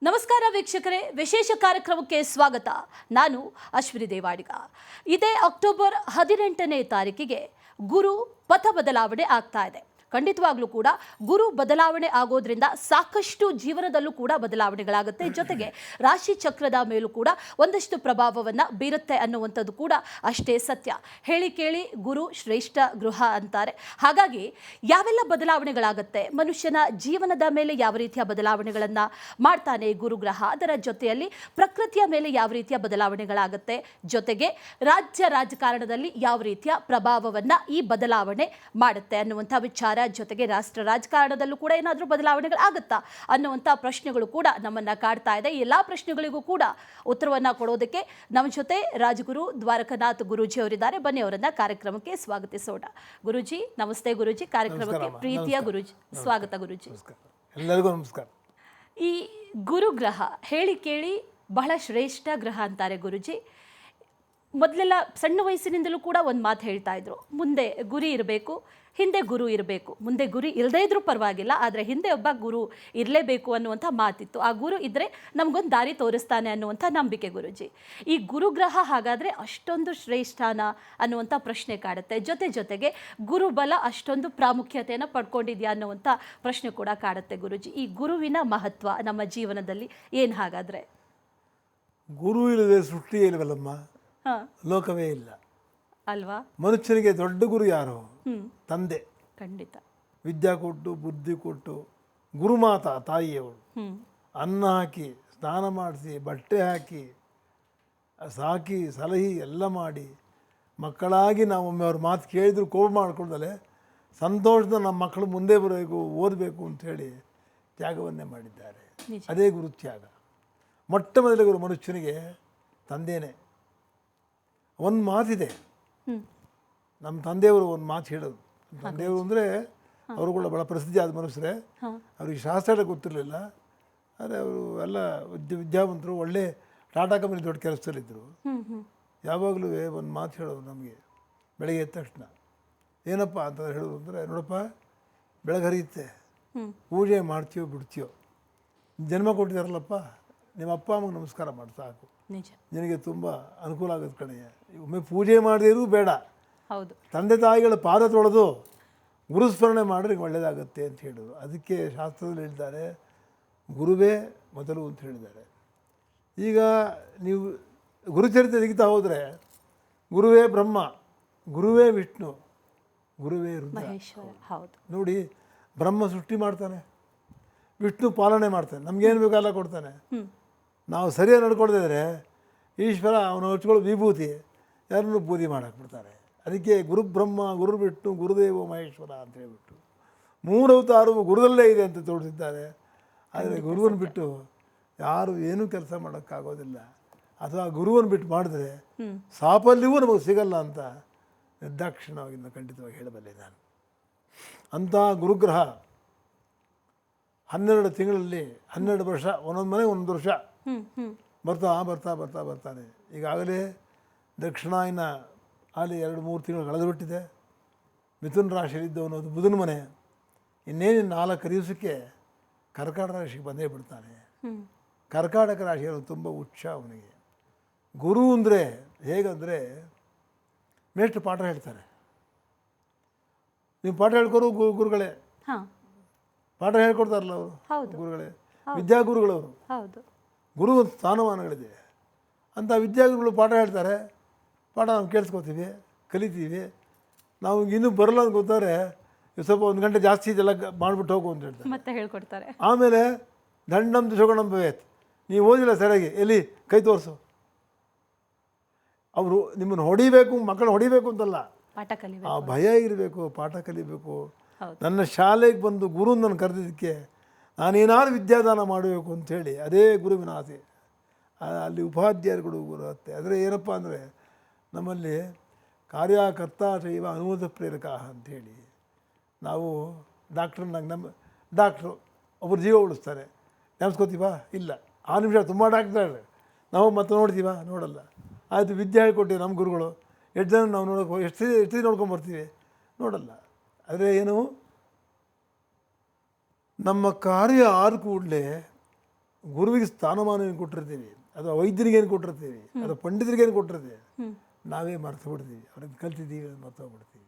ನಮಸ್ಕಾರ ವೀಕ್ಷಕರೇ, ವಿಶೇಷ ಕಾರ್ಯಕ್ರಮಕ್ಕೆ ಸ್ವಾಗತ. ನಾನು ಅಶ್ವಿನಿ ದೇವಾಡಿಗ. ಇದೇ ಅಕ್ಟೋಬರ್ 18ನೇ ತಾರೀಕಿಗೆ ಗುರು ಪಥ ಬದಲಾವಣೆ ಆಗ್ತಾ ಇದೆ. ಖಂಡಿತವಾಗ್ಲೂ ಕೂಡ ಗುರು ಬದಲಾವಣೆ ಆಗೋದ್ರಿಂದ ಸಾಕಷ್ಟು ಜೀವನದಲ್ಲೂ ಕೂಡ ಬದಲಾವಣೆಗಳಾಗುತ್ತೆ. ಜೊತೆಗೆ ರಾಶಿ ಚಕ್ರದ ಮೇಲೂ ಕೂಡ ಒಂದಷ್ಟು ಪ್ರಭಾವವನ್ನು ಬೀರುತ್ತೆ ಅನ್ನುವಂಥದ್ದು ಕೂಡ ಅಷ್ಟೇ ಸತ್ಯ. ಹೇಳಿ ಕೇಳಿ ಗುರು ಶ್ರೇಷ್ಠ ಗೃಹ ಅಂತಾರೆ. ಹಾಗಾಗಿ ಯಾವೆಲ್ಲ ಬದಲಾವಣೆಗಳಾಗುತ್ತೆ, ಮನುಷ್ಯನ ಜೀವನದ ಮೇಲೆ ಯಾವ ರೀತಿಯ ಬದಲಾವಣೆಗಳನ್ನು ಮಾಡ್ತಾನೆ ಗುರುಗ್ರಹ, ಅದರ ಜೊತೆಯಲ್ಲಿ ಪ್ರಕೃತಿಯ ಮೇಲೆ ಯಾವ ರೀತಿಯ ಬದಲಾವಣೆಗಳಾಗುತ್ತೆ, ಜೊತೆಗೆ ರಾಜಕಾರಣದಲ್ಲಿ ಯಾವ ರೀತಿಯ ಪ್ರಭಾವವನ್ನು ಈ ಬದಲಾವಣೆ ಮಾಡುತ್ತೆ ಅನ್ನುವಂಥ ವಿಚಾರ, ಜೊತೆಗೆ ರಾಷ್ಟ್ರ ರಾಜಕಾರಣದಲ್ಲೂ ಕೂಡ ಏನಾದರೂ ಬದಲಾವಣೆಗಳಾಗುತ್ತಾ ಅನ್ನುವಂಥ ಪ್ರಶ್ನೆಗಳು ಕೂಡ ನಮ್ಮನ್ನ ಕಾಡ್ತಾ ಇದೆ. ಎಲ್ಲ ಪ್ರಶ್ನೆಗಳಿಗೂ ಕೂಡ ಉತ್ತರವನ್ನ ಕೊಡೋದಕ್ಕೆ ನಮ್ಮ ಜೊತೆ ರಾಜಗುರು ದ್ವಾರಕನಾಥ್ ಗುರೂಜಿ ಅವರಿದ್ದಾರೆ. ಬನ್ನಿ ಅವರನ್ನ ಕಾರ್ಯಕ್ರಮಕ್ಕೆ ಸ್ವಾಗತಿಸೋಣ. ಗುರೂಜಿ ನಮಸ್ತೆ. ಗುರೂಜಿ, ಕಾರ್ಯಕ್ರಮಕ್ಕೆ ಪ್ರೀತಿಯ ಗುರೂಜಿ ಸ್ವಾಗತ. ಗುರೂಜಿ ಎಲ್ಲರಿಗೂ ನಮಸ್ಕಾರ. ಈ ಗುರುಗ್ರಹ ಹೇಳಿ ಕೇಳಿ ಬಹಳ ಶ್ರೇಷ್ಠ ಗ್ರಹ ಅಂತಾರೆ ಗುರುಜಿ. ಮೊದಲೆಲ್ಲ ಸಣ್ಣ ವಯಸ್ಸಿನಿಂದಲೂ ಕೂಡ ಒಂದು ಮಾತು ಹೇಳ್ತಾ ಇದ್ರು, ಮುಂದೆ ಗುರಿ ಇರಬೇಕು, ಹಿಂದೆ ಗುರು ಇರಬೇಕು. ಮುಂದೆ ಗುರಿ ಇಲ್ಲದೇ ಇದ್ರೂ ಪರವಾಗಿಲ್ಲ, ಆದರೆ ಹಿಂದೆ ಒಬ್ಬ ಗುರು ಇರಲೇಬೇಕು ಅನ್ನುವಂಥ ಮಾತಿತ್ತು. ಆ ಗುರು ಇದ್ದರೆ ನಮಗೊಂದು ದಾರಿ ತೋರಿಸ್ತಾನೆ ಅನ್ನುವಂಥ ನಂಬಿಕೆ ಗುರುಜಿ. ಈ ಗುರುಗ್ರಹ ಹಾಗಾದರೆ ಅಷ್ಟೊಂದು ಶ್ರೇಷ್ಠನ ಅನ್ನುವಂಥ ಪ್ರಶ್ನೆ ಕಾಡುತ್ತೆ. ಜೊತೆಗೆ ಗುರುಬಲ ಅಷ್ಟೊಂದು ಪ್ರಾಮುಖ್ಯತೆಯನ್ನು ಪಡ್ಕೊಂಡಿದೆಯಾ ಅನ್ನುವಂಥ ಪ್ರಶ್ನೆ ಕೂಡ ಕಾಡುತ್ತೆ ಗುರುಜಿ. ಈ ಗುರುವಿನ ಮಹತ್ವ ನಮ್ಮ ಜೀವನದಲ್ಲಿ ಏನು ಹಾಗಾದರೆ? ಗುರು ಇಲ್ಲದೆ ಸೃಷ್ಟಿ ಇಲ್ಲವಲ್ಲಮ್ಮ, ಲೋಕವೇ ಇಲ್ಲ ಅಲ್ವಾ? ಮನುಷ್ಯನಿಗೆ ದೊಡ್ಡ ಗುರು ಯಾರು? ತಂದೆ. ಖಂಡಿತ. ವಿದ್ಯಾ ಕೊಟ್ಟು ಬುದ್ಧಿ ಕೊಟ್ಟು, ಗುರುಮಾತಾ ತಾಯಿಯವರು ಅನ್ನ ಹಾಕಿ ಸ್ನಾನ ಮಾಡಿಸಿ ಬಟ್ಟೆ ಹಾಕಿ ಸಾಕಿ ಸಲಹಿ ಎಲ್ಲ ಮಾಡಿ ಮಕ್ಕಳಾಗಿ ನಾವು ಒಮ್ಮೆ ಅವ್ರ ಮಾತು ಕೇಳಿದ್ರು ಕೋಪ ಮಾಡ್ಕೊಳ್ದಲೆ ಸಂತೋಷದ ನಮ್ಮ ಮಕ್ಕಳು ಮುಂದೆ ಬರಬೇಕು, ಓದಬೇಕು ಅಂಥೇಳಿ ತ್ಯಾಗವನ್ನೇ ಮಾಡಿದ್ದಾರೆ. ಅದೇ ಗುರು ತ್ಯಾಗ. ಮೊಟ್ಟ ಮೊದಲ ಗುರು ಮನುಷ್ಯನಿಗೆ ತಂದೆಯೇ. ಒಂದು ಮಾತಿದೆ, ನಮ್ಮ ತಂದೆಯವರು ಒಂದು ಮಾತು ಹೇಳೋದು. ತಂದೆಯವರು ಅಂದರೆ ಅವರು ಕೂಡ ಭಾಳ ಪ್ರಸಿದ್ಧಿ ಆದ ಮನುಷ್ಯರೇ. ಅವ್ರಿಗೆ ಶಾಸ್ತ್ರ ಗೊತ್ತಿರಲಿಲ್ಲ, ಆದರೆ ಅವರು ಎಲ್ಲ ವಿದ್ಯಾವಂತರು, ಒಳ್ಳೆ ಟಾಟಾ ಕಂಪನಿ ದೊಡ್ಡ ಕೆಲಸದಲ್ಲಿದ್ದರು. ಯಾವಾಗಲೂ ಒಂದು ಮಾತು ಹೇಳೋದು ನಮಗೆ ಬೆಳಗ್ಗೆ ಎದ್ದ ತಕ್ಷಣ. ಏನಪ್ಪ ಅಂತ ಹೇಳೋದು ಅಂದರೆ, ನೋಡಪ್ಪ ಬೆಳಗ್ಗೆ ಹರಿಯುತ್ತೆ, ಪೂಜೆ ಮಾಡ್ತೀಯೋ ಬಿಡ್ತೀಯೋ, ಜನ್ಮ ಕೊಟ್ಟಿದ್ದಾರಲ್ಲಪ್ಪ, ನಿಮ್ಮ ಅಪ್ಪ ಅಮ್ಮಗೆ ನಮಸ್ಕಾರ ಮಾಡಿ ಸಾಕು, ನಿನಗೆ ತುಂಬ ಅನುಕೂಲ ಆಗೋದು ಕಣೆಯ. ಒಮ್ಮೆ ಪೂಜೆ ಮಾಡದಿರೂ ಬೇಡ, ಹೌದು, ತಂದೆ ತಾಯಿಗಳ ಪಾದ ತೊಳೆದು ಗುರುಸ್ಮರಣೆ ಮಾಡಿದ್ರೆ ಒಳ್ಳೆಯದಾಗತ್ತೆ ಅಂತ ಹೇಳೋದು. ಅದಕ್ಕೆ ಶಾಸ್ತ್ರದಲ್ಲಿ ಹೇಳ್ತಾರೆ ಗುರುವೇ ಮೊದಲು ಅಂತ ಹೇಳಿದ್ದಾರೆ. ಈಗ ನೀವು ಗುರುಚರಿತ್ರೆ ತೆಗಿತಾ ಹೋದರೆ ಗುರುವೇ ಬ್ರಹ್ಮ, ಗುರುವೇ ವಿಷ್ಣು, ಗುರುವೇ ರುದ್ರ. ಹೌದು ನೋಡಿ, ಬ್ರಹ್ಮ ಸೃಷ್ಟಿ ಮಾಡ್ತಾನೆ, ವಿಷ್ಣು ಪಾಲನೆ ಮಾಡ್ತಾನೆ, ನಮಗೇನು ಬೇಕಲ್ಲ ಕೊಡ್ತಾನೆ. ನಾವು ಸರಿಯಾಗಿ ನಡ್ಕೊಳ್ತಿದ್ರೆ ಈಶ್ವರ ಅವನು ಹಚ್ಕೊಳ್ಳೋ ವಿಭೂತಿ ಯಾರನ್ನು ಪೂಜೆ ಮಾಡಾಕ್ಬಿಡ್ತಾರೆ. ಅದಕ್ಕೆ ಗುರು ಬ್ರಹ್ಮ, ಗುರು ವಿಷ್ಣು, ಗುರುದೇವ ಮಹೇಶ್ವರ ಅಂತ ಹೇಳ್ಬಿಟ್ಟು 3 ಅವತಾರವು ಗುರುದಲ್ಲೇ ಇದೆ ಅಂತ ತೋರಿಸಿದ್ದಾರೆ. ಆದರೆ ಗುರುವನ್ನು ಬಿಟ್ಟು ಯಾರು ಏನೂ ಕೆಲಸ ಮಾಡೋಕ್ಕಾಗೋದಿಲ್ಲ, ಅಥವಾ ಗುರುವನ್ನು ಬಿಟ್ಟು ಮಾಡಿದ್ರೆ ಸಾಫಲ್ಯವೂ ನಮಗೆ ಸಿಗಲ್ಲ ಅಂತ ನಿರ್ದಾಕ್ಷಿಣ್ಯವಾಗಿ ಖಂಡಿತವಾಗಿ ಹೇಳಬಲ್ಲೆ ನಾನು. ಅಂಥ ಗುರುಗ್ರಹ 12 ತಿಂಗಳಲ್ಲಿ 12 ವರ್ಷ, ಒಂದೊಂದು ಮನೆ 1 ವರ್ಷ ಬರ್ತಾನೆ. ಈಗಾಗಲೇ ದಕ್ಷಿಣಾಯನ ಅಲ್ಲಿ 2-3 ತಿಂಗಳು ಕಳೆದು ಬಿಟ್ಟಿದೆ. ಮಿಥುನ ರಾಶಿಯಲ್ಲಿದ್ದವನು ಅದು ಬುಧನ ಮನೆ. ಇನ್ನೇನು 4 ದಿವಸಕ್ಕೆ ಕರ್ಕಾಟಕ ರಾಶಿಗೆ ಬಂದೇ ಬಿಡ್ತಾನೆ. ಕರ್ಕಾಟಕ ರಾಶಿಯನ್ನು ತುಂಬ ಉಚ್ಚ ಅವನಿಗೆ. ಗುರು ಅಂದರೆ ಹೇಗಂದರೆ, ಮೇಷ್ಟ್ರು ಪಾಠ ಹೇಳ್ತಾರೆ, ನೀವು ಪಾಠ ಹೇಳ್ಕೊರು ಗುರುಗಳೇ, ಪಾಠ ಹೇಳ್ಕೊಡ್ತಾರಲ್ಲ ಅವರು ಗುರುಗಳೇ, ವಿದ್ಯಾಗುರುಗಳವರು. ಗುರು ಸ್ಥಾನಮಾನಗಳಿದೆ. ಅಂಥ ವಿದ್ಯಾಗುರುಗಳು ಪಾಠ ಹೇಳ್ತಾರೆ, ಪಾಠ ನಾವು ಕೇಳಿಸ್ಕೊತೀವಿ, ಕಲಿತೀವಿ. ನಾವು ಇನ್ನೂ ಬರಲ್ಲ ಅಂತ ಗೊತ್ತಾರೆ, ಸ್ವಲ್ಪ 1 ಗಂಟೆ ಜಾಸ್ತಿ ಇದೆಲ್ಲ ಮಾಡಿಬಿಟ್ಟು ಹೋಗು ಅಂತ ಹೇಳ್ತಾರೆ, ಮತ್ತೆ ಹೇಳ್ಕೊಡ್ತಾರೆ. ಆಮೇಲೆ ದಂಡಂ ದುಶಗುಣಂ ಭವೇತ್, ನೀವು ಓದಿಲ್ಲ ಸರಿಯಾಗಿ, ಎಲ್ಲಿ ಕೈ ತೋರಿಸು. ಅವರು ನಿಮ್ಮನ್ನು ಹೊಡಿಬೇಕು, ಮಕ್ಕಳು ಹೊಡಿಬೇಕು ಅಂತಲ್ಲ, ಆ ಭಯ ಇರಬೇಕು, ಪಾಠ ಕಲಿಬೇಕು. ನನ್ನ ಶಾಲೆಗೆ ಬಂದು ಗುರು ನನ್ನ ಕರೆದಿದ್ದಕ್ಕೆ ನಾನೇನಾದ್ರು ವಿದ್ಯಾದಾನ ಮಾಡಬೇಕು ಅಂಥೇಳಿ ಅದೇ ಗುರುವಿನ ಆಸೆ. ಅಲ್ಲಿ ಉಪಾಧ್ಯಾಯರುಗಳು ಗುರು ಹತ್ತೆ. ಆದರೆ ಏನಪ್ಪ ಅಂದರೆ, ನಮ್ಮಲ್ಲಿ ಕಾರ್ಯಕರ್ತ ಶೈವ ಅನುಮೋದ ಪ್ರೇರಕ ಅಂಥೇಳಿ ನಾವು ಡಾಕ್ಟ್ರು ಒಬ್ಬರು ಜೀವ ಉಳಿಸ್ತಾರೆ, ನೆನೆಸ್ಕೋತೀವಾ? ಇಲ್ಲ. 6 ನಿಮಿಷ ತುಂಬ ಡಾಕ್ಟ್ರೆ, ನಾವು ಮತ್ತೆ ನೋಡ್ತೀವ? ನೋಡಲ್ಲ. ಆಯಿತು, ವಿದ್ಯೆ ಹೇಳ್ಕೊಟ್ಟಿವಿ ನಮ್ಮ ಗುರುಗಳು, 8 ಜನ ನಾವು ಎಷ್ಟು ನೋಡ್ಕೊಂಬರ್ತೀವಿ? ನೋಡಲ್ಲ. ಆದರೆ ಏನು, ನಮ್ಮ ಕಾರ್ಯ ಆದ ಕೂಡಲೇ ಗುರುವಿಗೆ ಸ್ಥಾನಮಾನ ಏನು ಕೊಟ್ಟಿರ್ತೀವಿ, ಅಥವಾ ವೈದ್ಯರಿಗೆ ಏನು ಕೊಟ್ಟಿರ್ತೀವಿ, ಅಥವಾ ಪಂಡಿತರಿಗೆ ಏನು ಕೊಟ್ಟಿರ್ತೀವಿ, ನಾವೇ ಮರೆತು ಬಿಡ್ತೀವಿ. ಅವ್ರಿಗೆ ಕಲ್ತಿದ್ದೀವಿ ಮರೆತು ಹೋಗ್ಬಿಡ್ತೀವಿ.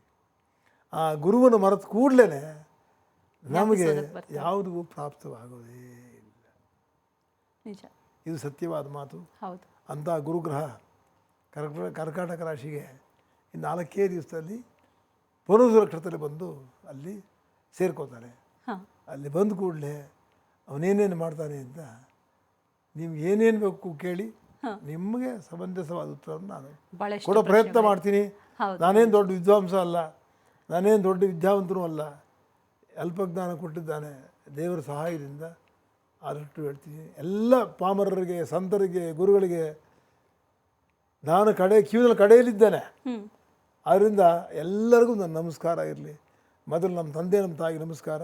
ಆ ಗುರುವನ್ನು ಮರೆತು ಕೂಡಲೇ ನಮಗೆ ಯಾವುದಿಗೂ ಪ್ರಾಪ್ತವಾಗೋದೇ ಇಲ್ಲ. ನಿಜ, ಇದು ಸತ್ಯವಾದ ಮಾತು. ಹೌದು. ಅಂಥ ಗುರುಗ್ರಹ ಕರ್ಕಾಟಕ ರಾಶಿಗೆ ಈ 4 ದಿವಸದಲ್ಲಿ ಪುನಃ ನಕ್ಷತ್ರದಲ್ಲಿ ಬಂದು ಅಲ್ಲಿ ಸೇರ್ಕೋತಾನೆ. ಅಲ್ಲಿ ಬಂದ ಕೂಡಲೇ ಅವನೇನೇನು ಮಾಡ್ತಾನೆ ಅಂತ ನೀವು ಏನೇನು ಬೇಕು ಕೇಳಿ, ನಿಮಗೆ ಸಮಂಜಸವಾದ ಉತ್ತರವನ್ನು ನಾನು ಕೊಡೋ ಪ್ರಯತ್ನ ಮಾಡ್ತೀನಿ. ನಾನೇನು ದೊಡ್ಡ ವಿದ್ವಾಂಸ ಅಲ್ಲ, ನಾನೇನು ದೊಡ್ಡ ವಿದ್ಯಾವಂತನೂ ಅಲ್ಲ, ಅಲ್ಪಜ್ಞಾನ ಕೊಟ್ಟಿದ್ದಾನೆ ದೇವರ ಸಹಾಯದಿಂದ ಆದಷ್ಟು ಹೇಳ್ತೀನಿ. ಎಲ್ಲ ಪಾಮರರಿಗೆ, ಸಂತರಿಗೆ, ಗುರುಗಳಿಗೆ ನಾನು ಕ್ಯೂನಲ್ಲಿ ಕಡೆಯಲ್ಲಿದ್ದೇನೆ. ಆದ್ದರಿಂದ ಎಲ್ಲರಿಗೂ ನನ್ನ ನಮಸ್ಕಾರ ಇರಲಿ. ಮೊದಲು ನಮ್ಮ ತಂದೆ, ನಮ್ಮ ತಾಯಿಗೆ ನಮಸ್ಕಾರ,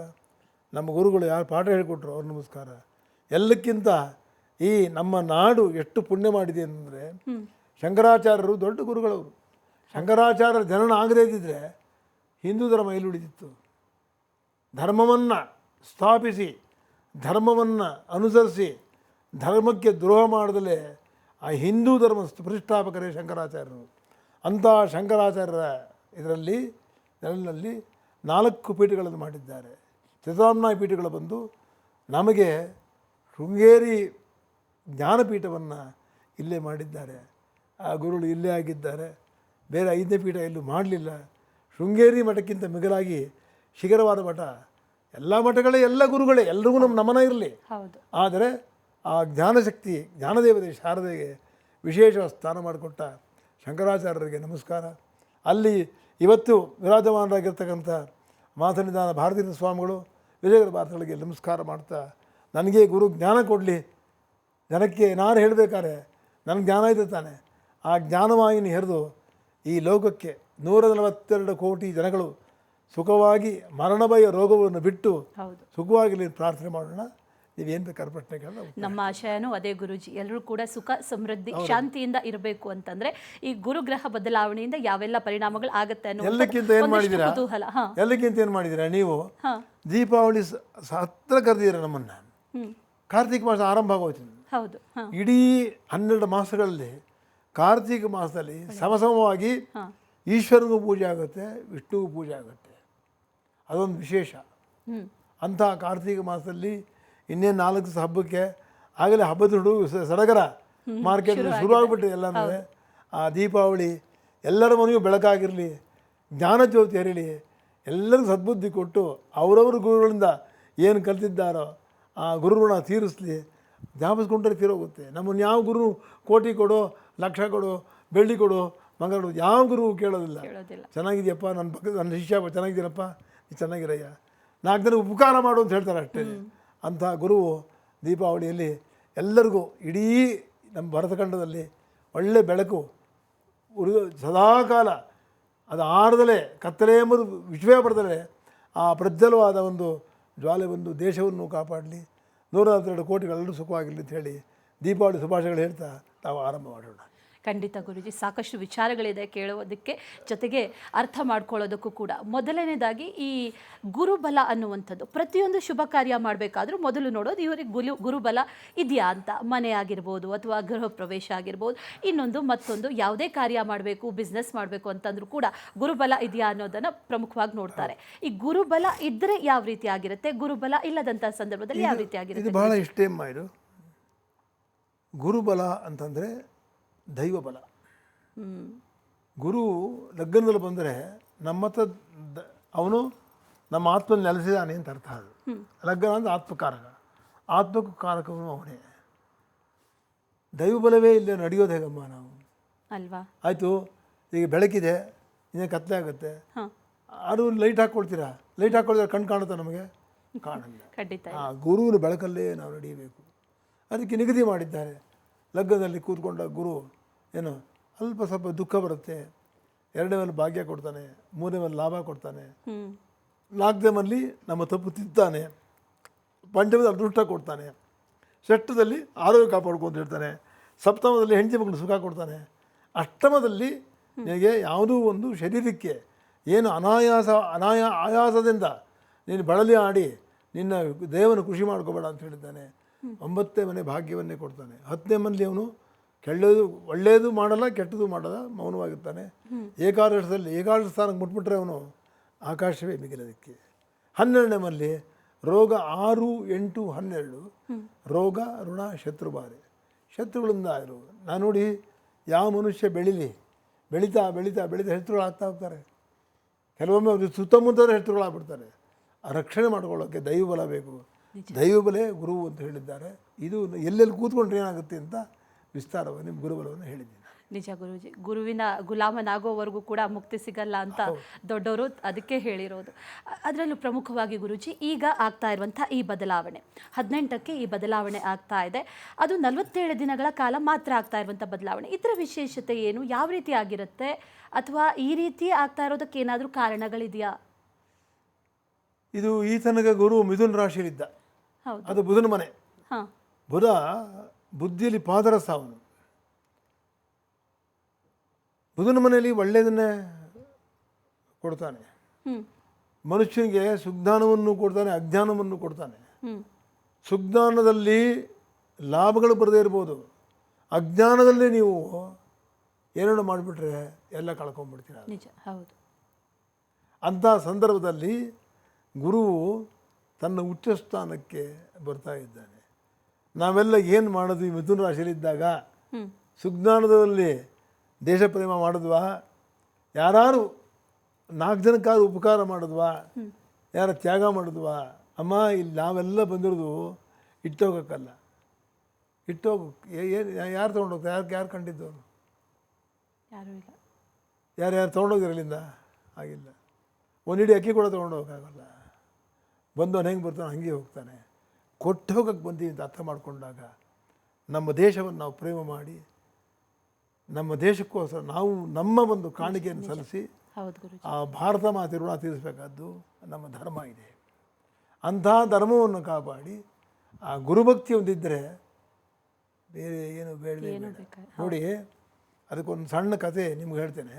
ನಮ್ಮ ಗುರುಗಳು ಯಾರು ಪಾಠ ಹೇಳಿಕೊಟ್ರು ಅವ್ರ ನಮಸ್ಕಾರ. ಎಲ್ಲಕ್ಕಿಂತ ಈ ನಮ್ಮ ನಾಡು ಎಷ್ಟು ಪುಣ್ಯ ಮಾಡಿದೆ ಅಂದರೆ, ಶಂಕರಾಚಾರ್ಯರು ದೊಡ್ಡ ಗುರುಗಳವರು. ಶಂಕರಾಚಾರ್ಯರ ಜನನ ಆಗದೇ ಇದ್ದಿದ್ರೆ ಹಿಂದೂ ಧರ್ಮ ಎಲ್ಲಿ ಉಳಿದಿತ್ತು? ಧರ್ಮವನ್ನು ಸ್ಥಾಪಿಸಿ, ಧರ್ಮವನ್ನು ಅನುಸರಿಸಿ, ಧರ್ಮಕ್ಕೆ ದ್ರೋಹ ಮಾಡದಲೇ ಆ ಹಿಂದೂ ಧರ್ಮ ಪ್ರತಿಷ್ಠಾಪಕರೇ ಶಂಕರಾಚಾರ್ಯರು. ಅಂಥ ಶಂಕರಾಚಾರ್ಯರ ಇದರಲ್ಲಿ ನೆರಳಿನಲ್ಲಿ 4 ಪೀಠಗಳನ್ನು ಮಾಡಿದ್ದಾರೆ. ಚತುರಾಮ್ನಾಯ ಪೀಠಗಳು ಬಂದು ನಮಗೆ ಶೃಂಗೇರಿ ಜ್ಞಾನಪೀಠವನ್ನು ಇಲ್ಲೇ ಮಾಡಿದ್ದಾರೆ. ಆ ಗುರುಗಳು ಇಲ್ಲೇ ಆಗಿದ್ದಾರೆ. ಬೇರೆ 5ನೇ ಪೀಠ ಎಲ್ಲೂ ಮಾಡಲಿಲ್ಲ. ಶೃಂಗೇರಿ ಮಠಕ್ಕಿಂತ ಮಿಗಿಲಾಗಿ ಶಿಖರವಾದ ಮಠ. ಎಲ್ಲ ಮಠಗಳೇ, ಎಲ್ಲ ಗುರುಗಳೇ, ಎಲ್ರಿಗೂ ನಮ್ಮ ನಮನ ಇರಲಿ. ಆದರೆ ಆ ಜ್ಞಾನಶಕ್ತಿ, ಜ್ಞಾನದೇವತೆ ಶಾರದೆಗೆ ವಿಶೇಷ ಸ್ಥಾನ ಮಾಡಿಕೊಟ್ಟ ಶಂಕರಾಚಾರ್ಯರಿಗೆ ನಮಸ್ಕಾರ. ಅಲ್ಲಿ ಇವತ್ತು ವಿರಾಜಮಾನರಾಗಿರ್ತಕ್ಕಂಥ ಮಾತನಿದಾನ ಭಾರತೀಯ ಸ್ವಾಮಿಗಳು, ವಿಜಯಗರ ಭಾರತಗಳಿಗೆ ನಮಸ್ಕಾರ ಮಾಡ್ತಾ, ನನಗೆ ಗುರು ಜ್ಞಾನ ಕೊಡಲಿ. ಜನಕ್ಕೆ ನಾನು ಹೇಳಬೇಕಾದ್ರೆ ನನಗೆ ಜ್ಞಾನ ಇದೆ ತಾನೆ, ಆ ಜ್ಞಾನವಾಹಿನಿ ಹೆರೆದು ಈ ಲೋಕಕ್ಕೆ 142 ಕೋಟಿ ಜನಗಳು ಸುಖವಾಗಿ ಮರಣಭಯ ರೋಗವನ್ನು ಬಿಟ್ಟು ಸುಖವಾಗಿ ಪ್ರಾರ್ಥನೆ ಮಾಡೋಣ. ನೀವೇನು ಬೇಕಾದ್ರೆ ಪ್ರಶ್ನೆ ಕೇಳೋಣ. ನಮ್ಮ ಆಶಯನೂ ಅದೇ ಗುರುಜಿ, ಎಲ್ಲರೂ ಕೂಡ ಸುಖ ಸಮೃದ್ಧಿ ಶಾಂತಿಯಿಂದ ಇರಬೇಕು ಅಂತಂದ್ರೆ ಈ ಗುರುಗ್ರಹ ಬದಲಾವಣೆಯಿಂದ ಯಾವೆಲ್ಲ ಪರಿಣಾಮಗಳು ಆಗುತ್ತೆ ಅನ್ನೋ ಎಲ್ಲಕ್ಕಿಂತ ಏನು ಮಾಡಿದ್ದೀರಾ, ಎಲ್ಲಕ್ಕಿಂತ ಏನು ಮಾಡಿದ್ದೀರಾ ನೀವು? ದೀಪಾವಳಿ ಹತ್ರ ಕರೆದಿದ್ದೀರಾ ನಮ್ಮನ್ನು. ಕಾರ್ತಿಕ ಮಾಸ ಆರಂಭ ಆಗೋಯ್ತು. ಹೌದು. ಇಡೀ 12 ಮಾಸಗಳಲ್ಲಿ ಕಾರ್ತಿಕ ಮಾಸದಲ್ಲಿ ಸಮಸಮವಾಗಿ ಈಶ್ವರನಿಗೂ ಪೂಜೆ ಆಗುತ್ತೆ, ವಿಷ್ಣುಗೂ ಪೂಜೆ ಆಗುತ್ತೆ. ಅದೊಂದು ವಿಶೇಷ. ಅಂಥ ಕಾರ್ತಿಕ ಮಾಸದಲ್ಲಿ ಇನ್ನೇನು 4 ದಿವಸ ಹಬ್ಬಕ್ಕೆ ಆಗಲೇ ಹಬ್ಬದ ಸಡಗರ ಮಾರ್ಕೆಟ್ ಶುರುವಾಗ್ಬಿಟ್ಟಿದೆ. ಎಲ್ಲನೂ ಆ ದೀಪಾವಳಿ ಎಲ್ಲರ ಮನೆಯೂ ಬೆಳಕಾಗಿರಲಿ, ಜ್ಞಾನಜ್ಯೋತಿ ಹರಿಲಿ, ಎಲ್ಲರಿಗೂ ಸದ್ಬುದ್ಧಿ ಕೊಟ್ಟು ಅವರವ್ರ ಗುರುಗಳಿಂದ ಏನು ಕಲ್ತಿದ್ದಾರೋ ಆ ಗುರುಗಳನ್ನ ತೀರಿಸಲಿ. ಜ್ಞಾಪಿಸ್ಕೊಂಡ್ರೆ ತೀರೋಗುತ್ತೆ. ನಮ್ಮನ್ನು ಯಾವ ಗುರು ಕೋಟಿ ಕೊಡು, ಲಕ್ಷ ಕೊಡು, ಬೆಳ್ಳಿ ಕೊಡು, ಮಂಗಳ ಕೊಡು, ಯಾವ ಗುರು ಕೇಳೋದಿಲ್ಲ. ಚೆನ್ನಾಗಿದೆಯಪ್ಪ, ನನ್ನ ಪಕ್ಕದ ನನ್ನ ಶಿಷ್ಯ ಚೆನ್ನಾಗಿದ್ದೀನಪ್ಪ, ನೀ ಚೆನ್ನಾಗಿರಯ್ಯ, 4 ದಿನ ಉಪಕಾರ ಮಾಡು ಅಂತ ಹೇಳ್ತಾರೆ ಅಷ್ಟೇ. ಅಂಥ ಗುರುವು ದೀಪಾವಳಿಯಲ್ಲಿ ಎಲ್ಲರಿಗೂ ಇಡೀ ನಮ್ಮ ಭರತಖಂಡದಲ್ಲಿ ಒಳ್ಳೆ ಬೆಳಕು ಸದಾಕಾಲ ಅದು ಆರದಲೇ ಕತ್ತಲೆ ಎಂಬುದು ವಿಶ್ವೇ ಬರದಲೇ ಆ ಪ್ರಜ್ವಲವಾದ ಒಂದು ಜ್ವಾಲೆ ಬಂದು ದೇಶವನ್ನು ಕಾಪಾಡಲಿ, 142 ಕೋಟಿಗಳೆಲ್ಲರೂ ಸುಖವಾಗಿರಲಿ ಅಂತ ಹೇಳಿ ದೀಪಾವಳಿ ಶುಭಾಶಯಗಳು ಹೇಳ್ತಾ ನಾವು ಆರಂಭ ಮಾಡೋಣ. ಖಂಡಿತ ಗುರುಜಿ, ಸಾಕಷ್ಟು ವಿಚಾರಗಳಿದೆ ಕೇಳೋದಕ್ಕೆ, ಜೊತೆಗೆ ಅರ್ಥ ಮಾಡ್ಕೊಳ್ಳೋದಕ್ಕೂ ಕೂಡ. ಮೊದಲನೇದಾಗಿ ಈ ಗುರುಬಲ ಅನ್ನುವಂಥದ್ದು, ಪ್ರತಿಯೊಂದು ಶುಭ ಕಾರ್ಯ ಮಾಡಬೇಕಾದ್ರೂ ಮೊದಲು ನೋಡೋದು ಇವರಿಗೆ ಗುರುಬಲ ಇದೆಯಾ ಅಂತ. ಮನೆ ಆಗಿರ್ಬೋದು ಅಥವಾ ಗೃಹ ಪ್ರವೇಶ ಆಗಿರ್ಬೋದು, ಇನ್ನೊಂದು ಮತ್ತೊಂದು ಯಾವುದೇ ಕಾರ್ಯ ಮಾಡಬೇಕು, ಬಿಸ್ನೆಸ್ ಮಾಡಬೇಕು ಅಂತಂದ್ರೂ ಕೂಡ ಗುರುಬಲ ಇದೆಯಾ ಅನ್ನೋದನ್ನು ಪ್ರಮುಖವಾಗಿ ನೋಡ್ತಾರೆ. ಈ ಗುರುಬಲ ಇದ್ದರೆ ಯಾವ ರೀತಿ ಆಗಿರುತ್ತೆ, ಗುರುಬಲ ಇಲ್ಲದಂಥ ಸಂದರ್ಭದಲ್ಲಿ ಯಾವ ರೀತಿ ಆಗಿರುತ್ತೆ? ಇದು ಬಹಳ ಇಷ್ಟೇಮ್ಮ. ಇದು ಗುರುಬಲ ಅಂತಂದರೆ ದೈವಬಲ. ಗುರು ಲಗ್ನದಲ್ಲಿ ಬಂದರೆ ನಮ್ಮ ಹತ್ರ ಅವನು ನಮ್ಮ ಆತ್ಮದಲ್ಲಿ ನೆಲೆಸಿದಾನೆ ಅಂತ ಅರ್ಥ. ಅದು ಲಗ್ನ ಅಂದರೆ ಆತ್ಮಕಾರಕ, ಆತ್ಮಕಾರಕವನು ಅವನೇ. ದೈವಬಲವೇ ಇಲ್ಲದೆ ನಡೆಯೋದು ಹೇಗಮ್ಮ ನಾವು ಅಲ್ವಾ? ಆಯಿತು, ಈಗ ಬೆಳಕಿದೆ, ಇನ್ನೇ ಕತ್ತಲೆ ಆಗುತ್ತೆ, ಅದು ಲೈಟ್ ಹಾಕ್ಕೊಳ್ತೀರಾ, ಲೈಟ್ ಹಾಕ್ಕೊಳ್ತಾರೆ ಕಣ್ಣು ಕಾಣುತ್ತಾ? ನಮಗೆ ಕಾಣಲ್ಲ. ಆ ಗುರುವಿನ ಬೆಳಕಲ್ಲೇ ನಾವು ನಡೆಯಬೇಕು. ಅದಕ್ಕೆ ನಿಗದಿ ಮಾಡಿದ್ದಾರೆ. ಲಗ್ನದಲ್ಲಿ ಕೂತ್ಕೊಂಡ ಗುರು ಏನು ಅಲ್ಪ ಸ್ವಲ್ಪ ದುಃಖ ಬರುತ್ತೆ, 2ನೇ ಮೇಲೆ ಭಾಗ್ಯ ಕೊಡ್ತಾನೆ, 3ನೇ ಮೇಲೆ ಲಾಭ ಕೊಡ್ತಾನೆ, 4ನೇ ಮಲ್ಲಿ ನಮ್ಮ ತಪ್ಪು ತಿಂತಾನೆ, 5ನೇದಲ್ಲಿ ಅದೃಷ್ಟ ಕೊಡ್ತಾನೆ, 6ನೇದಲ್ಲಿ ಆರೋಗ್ಯ ಕಾಪಾಡ್ಕೊಂತ ಹೇಳ್ತಾನೆ, 7ನೇದಲ್ಲಿ ಹೆಂಡತಿ ಮಕ್ಕಳು ಸುಖ ಕೊಡ್ತಾನೆ, 8ನೇದಲ್ಲಿ ನಿನಗೆ ಯಾವುದೂ ಒಂದು ಶರೀರಕ್ಕೆ ಏನು ಆಯಾಸದಿಂದ ನೀನು ಬಳಲಿ ಆಡಿ ನಿನ್ನ ದೇವನ ಖುಷಿ ಮಾಡ್ಕೋಬೇಡ ಅಂತ ಹೇಳಿದ್ದಾನೆ. ಒಂಬತ್ತನೇ ಮನೆ ಭಾಗ್ಯವನ್ನೇ ಕೊಡ್ತಾನೆ. 10ನೇ ಮನೇಲಿ ಅವನು ಒಳ್ಳೆಯದು ಮಾಡಲ್ಲ, ಕೆಟ್ಟದ್ದು ಮಾಡಲ್ಲ, ಮೌನವಾಗಿರ್ತಾನೆ. ಏಕಾದಶ ಸ್ಥಾನಕ್ಕೆ ಮುಟ್ಬಿಟ್ರೆ ಅವನು ಆಕಾಶವೇ ಮಿಗಿಲದಕ್ಕೆ. 12ನೇ ಮನೇಲಿ ರೋಗ 6, 8, 12 ರೋಗ ಋಣ ಶತ್ರುಬಾಧೆ, ಶತ್ರುಗಳಿಂದ ಇರು. ನಾನು ನೋಡಿ ಯಾವ ಮನುಷ್ಯ ಬೆಳೀತಾ ಶತ್ರುಗಳಾಗ್ತಾ ಹೋಗ್ತಾರೆ. ಕೆಲವೊಮ್ಮೆ ಅವ್ರಿಗೆ ಸುತ್ತಮುತ್ತಲೇ ಶತ್ರುಗಳಾಗ್ಬಿಡ್ತಾರೆ. ಆ ರಕ್ಷಣೆ ಮಾಡ್ಕೊಳ್ಳೋಕ್ಕೆ ದೈವಬಲ ಬೇಕು. ದೈವಬಲೇ ಗುರು ಅಂತ ಹೇಳಿದ್ದಾರೆ. ಇದು ಎಲ್ಲೆಲ್ಲಿ ಕೂತ್ಕೊಂಡ್ರೆ ಏನಾಗುತ್ತೆ ಅಂತ ವಿಸ್ತಾರವಾಗಿ ನಿಮ್ಮ ಗುರುಬಲವನ್ನು ಹೇಳಿದ್ದೀನಿ. ನಿಜ ಗುರುಜಿ, ಗುರುವಿನ ಗುಲಾಮನಾಗೋವರೆಗೂ ಕೂಡ ಮುಕ್ತಿ ಸಿಗಲ್ಲ ಅಂತ ದೊಡ್ಡವರು ಅದಕ್ಕೆ ಹೇಳಿರೋದು. ಅದರಲ್ಲೂ ಪ್ರಮುಖವಾಗಿ ಗುರುಜಿ, ಈಗ ಆಗ್ತಾ ಇರುವಂಥ ಈ ಬದಲಾವಣೆ 18ಕ್ಕೆ ಈ ಬದಲಾವಣೆ ಆಗ್ತಾ ಇದೆ. ಅದು 47 ದಿನಗಳ ಕಾಲ ಮಾತ್ರ ಆಗ್ತಾ ಇರುವಂಥ ಬದಲಾವಣೆ. ಇದರ ವಿಶೇಷತೆ ಏನು, ಯಾವ ರೀತಿ ಆಗಿರುತ್ತೆ, ಅಥವಾ ಈ ರೀತಿ ಆಗ್ತಾ ಇರೋದಕ್ಕೆ ಏನಾದರೂ ಕಾರಣಗಳಿದೆಯಾ? ಇದು ಈ ತನಕ ಗುರು ಮಿಥುನ ರಾಶಿಯಲ್ಲಿದ್ದ, ಅದು ಬುಧನ ಮನೆ. ಬುಧ ಬುದ್ಧಿಯಲ್ಲಿ ಪಾದರಸ. ಅವನು ಬುಧನ ಮನೆಯಲ್ಲಿ ಒಳ್ಳೆಯದನ್ನೇ ಕೊಡ್ತಾನೆ. ಮನುಷ್ಯನಿಗೆ ಸುಜ್ಞಾನವನ್ನು ಕೊಡ್ತಾನೆ, ಅಜ್ಞಾನವನ್ನು ಕೊಡ್ತಾನೆ. ಸುಜ್ಞಾನದಲ್ಲಿ ಲಾಭಗಳು ಬರದೇ ಇರ್ಬೋದು, ಅಜ್ಞಾನದಲ್ಲಿ ನೀವು ಏನೇನು ಮಾಡಿಬಿಟ್ರೆ ಎಲ್ಲ ಕಳ್ಕೊಂಡ್ಬಿಡ್ತೀರ. ಹೌದು. ಅಂಥ ಸಂದರ್ಭದಲ್ಲಿ ಗುರುವು ತನ್ನ ಉಚ್ಚ ಸ್ಥಾನಕ್ಕೆ ಬರ್ತಾ ಇದ್ದಾನೆ. ನಾವೆಲ್ಲ ಏನು ಮಾಡೋದು ಈ ಮಿಥುನ ರಾಶಿಯಲ್ಲಿದ್ದಾಗ? ಸುಜ್ಞಾನದಲ್ಲಿ ದೇಶ ಪ್ರೇಮ ಮಾಡಿದ್ವಾ? ಯಾರು 4 ಜನಕ್ಕಾದ್ರೂ ಉಪಕಾರ ಮಾಡಿದ್ವಾ? ಯಾರ ತ್ಯಾಗ ಮಾಡಿದ್ವಾ? ಅಮ್ಮ, ಇಲ್ಲಿ ನಾವೆಲ್ಲ ಬಂದಿರೋದು ಇಟ್ಟೋಗೋಕ್ಕಲ್ಲ. ಏನು ಯಾರು ತೊಗೊಂಡೋಗ್ತಾರೆ? ಯಾರು ಕಂಡಿದ್ದವರು? ಯಾರು ತೊಗೊಂಡೋಗಿರ ಇಲ್ಲಿಂದ? ಆಗಿಲ್ಲ. ಒಂದು ಇಡೀ ಅಕ್ಕಿ ಕೂಡ ತೊಗೊಂಡೋಗೋಕ್ಕಾಗಲ್ಲ. ಬಂದವನು ಹೆಂಗೆ ಬರ್ತಾನೆ ಹಂಗೆ ಹೋಗ್ತಾನೆ. ಕೊಟ್ಟು ಹೋಗಕ್ಕೆ ಬಂದೀವಿ ಅಂತ ಅರ್ಥ ಮಾಡಿಕೊಂಡಾಗ ನಮ್ಮ ದೇಶವನ್ನು ನಾವು ಪ್ರೇಮ ಮಾಡಿ, ನಮ್ಮ ದೇಶಕ್ಕೋಸ್ಕರ ನಾವು ನಮ್ಮ ಒಂದು ಕಾಣಿಕೆಯನ್ನು ಸಲ್ಲಿಸಿ ಆ ಭಾರತ ಮಾತೆ ಋಣ ತೀರಿಸಬೇಕಾದ್ದು ನಮ್ಮ ಧರ್ಮ ಇದೆ. ಅಂಥ ಧರ್ಮವನ್ನು ಕಾಪಾಡಿ ಆ ಗುರುಭಕ್ತಿ ಒಂದಿದ್ದರೆ ಬೇರೆ ಏನು ಬೇಡವೇ ಬೇಡ. ನೋಡಿ, ಅದಕ್ಕೊಂದು ಸಣ್ಣ ಕತೆ ನಿಮ್ಗೆ ಹೇಳ್ತೇನೆ.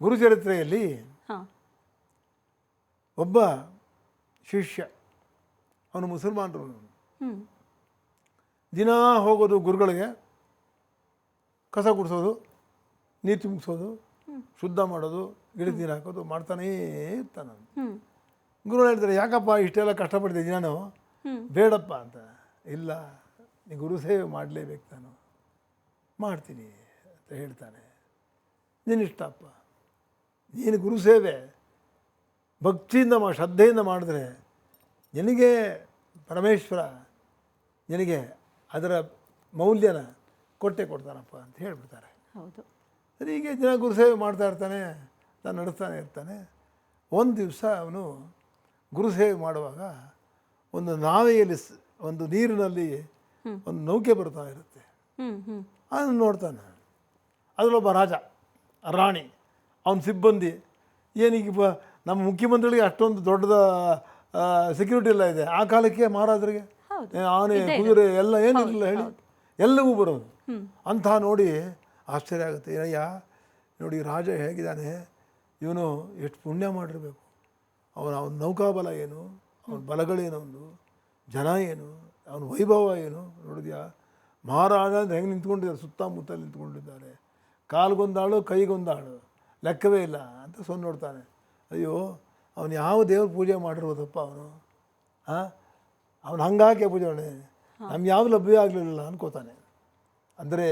ಗುರುಚರಿತ್ರೆಯಲ್ಲಿ ಒಬ್ಬ ಶಿಷ್ಯ, ಅವನು ಮುಸಲ್ಮಾನರು. ದಿನ ಹೋಗೋದು ಗುರುಗಳಿಗೆ, ಕಸ ಗುಡಿಸೋದು, ನೀರು ತುಂಬಿಸೋದು, ಶುದ್ಧ ಮಾಡೋದು, ಗಿಡದ ನೀರು ಹಾಕೋದು ಮಾಡ್ತಾನೇ ಇರ್ತಾನೆ. ಗುರುಗಳು ಹೇಳ್ತಾರೆ, ಯಾಕಪ್ಪ ಇಷ್ಟೆಲ್ಲ ಕಷ್ಟಪಡ್ತಿದ್ದೀನಿ ನಾನು? ಬೇಡಪ್ಪ ಅಂತ. ಇಲ್ಲ, ನೀ ಗುರು ಸೇವೆ ಮಾಡಲೇಬೇಕು, ನಾನು ಮಾಡ್ತೀನಿ ಅಂತ ಹೇಳ್ತಾನೆ. ನೀನಿಷ್ಟಪ್ಪ, ನೀನು ಗುರು ಸೇವೆ ಭಕ್ತಿಯಿಂದ ಶ್ರದ್ಧೆಯಿಂದ ಮಾಡಿದ್ರೆ ನಿನಗೆ ಪರಮೇಶ್ವರ ನಿನಗೆ ಅದರ ಮೌಲ್ಯನ ಕೊಡ್ತಾನಪ್ಪ ಅಂತ ಹೇಳ್ಬಿಡ್ತಾರೆ. ಹೌದು. ಹೀಗೆ ದಿನ ಗುರುಸೇವೆ ಮಾಡ್ತಾ ಇರ್ತಾನೆ, ನಾನು ನಡೆಸ್ತಾನೆ ಇರ್ತಾನೆ. ಒಂದು ದಿವಸ ಅವನು ಗುರುಸೇವೆ ಮಾಡುವಾಗ ಒಂದು ನಾವೆಯಲ್ಲಿ ಒಂದು ನೀರಿನಲ್ಲಿ ಒಂದು ನೌಕೆ ಬರ್ತಾ ಇರುತ್ತೆ. ಅದನ್ನು ನೋಡ್ತಾನೆ. ಅದರಲ್ಲೊಬ್ಬ ರಾಜ, ರಾಣಿ, ಅವನ ಸಿಬ್ಬಂದಿ. ಏನೀಗ ನಮ್ಮ ಮುಖ್ಯಮಂತ್ರಿಗಳಿಗೆ ಅಷ್ಟೊಂದು ದೊಡ್ಡದ ಸೆಕ್ಯೂರಿಟಿ ಎಲ್ಲ ಇದೆ. ಆ ಕಾಲಕ್ಕೆ ಮಹಾರಾಜರಿಗೆ ಆನೆ, ಕುದುರೆ ಎಲ್ಲ ಏನಿರಲಿಲ್ಲ ಹೇಳಿ, ಎಲ್ಲವೂ ಬರೋದು. ಅಂಥ ನೋಡಿ ಆಶ್ಚರ್ಯ ಆಗುತ್ತೆ. ಏನಯ್ಯ ನೋಡಿ, ರಾಜ ಹೇಗಿದ್ದಾನೆ, ಇವನು ಎಷ್ಟು ಪುಣ್ಯ ಮಾಡಿರಬೇಕು. ಅವನ ನೌಕಾಬಲ ಏನು, ಅವನ ಬಲಗಳೇನು, ಒಂದು ಜನ ಏನು, ಅವನ ವೈಭವ ಏನು ನೋಡಿದ್ಯಾ? ಮಹಾರಾಜ ಅಂದರೆ ಹೆಂಗೆ ನಿಂತ್ಕೊಂಡಿದ್ದಾರೆ, ಸುತ್ತಮುತ್ತಲು ನಿಂತ್ಕೊಂಡಿದ್ದಾರೆ. ಕಾಲ್ಗೊಂದಾಳು, ಕೈಗೊಂದಾಳು, ಲೆಕ್ಕವೇ ಇಲ್ಲ ಅಂತ ನೋಡ್ತಾನೆ. ಅಯ್ಯೋ, ಅವನು ಯಾವ ದೇವ್ರ ಪೂಜೆ ಮಾಡಿರ್ಬೋದಪ್ಪ ಅವನು. ಅವನು ಹಂಗಾಕೆ ಪೂಜೆ ಮಾಡಿ ನಮ್ಗೆ ಯಾವ ಲಭ್ಯ ಆಗಲಿಲ್ಲ ಅನ್ಕೋತಾನೆ. ಅಂದರೆ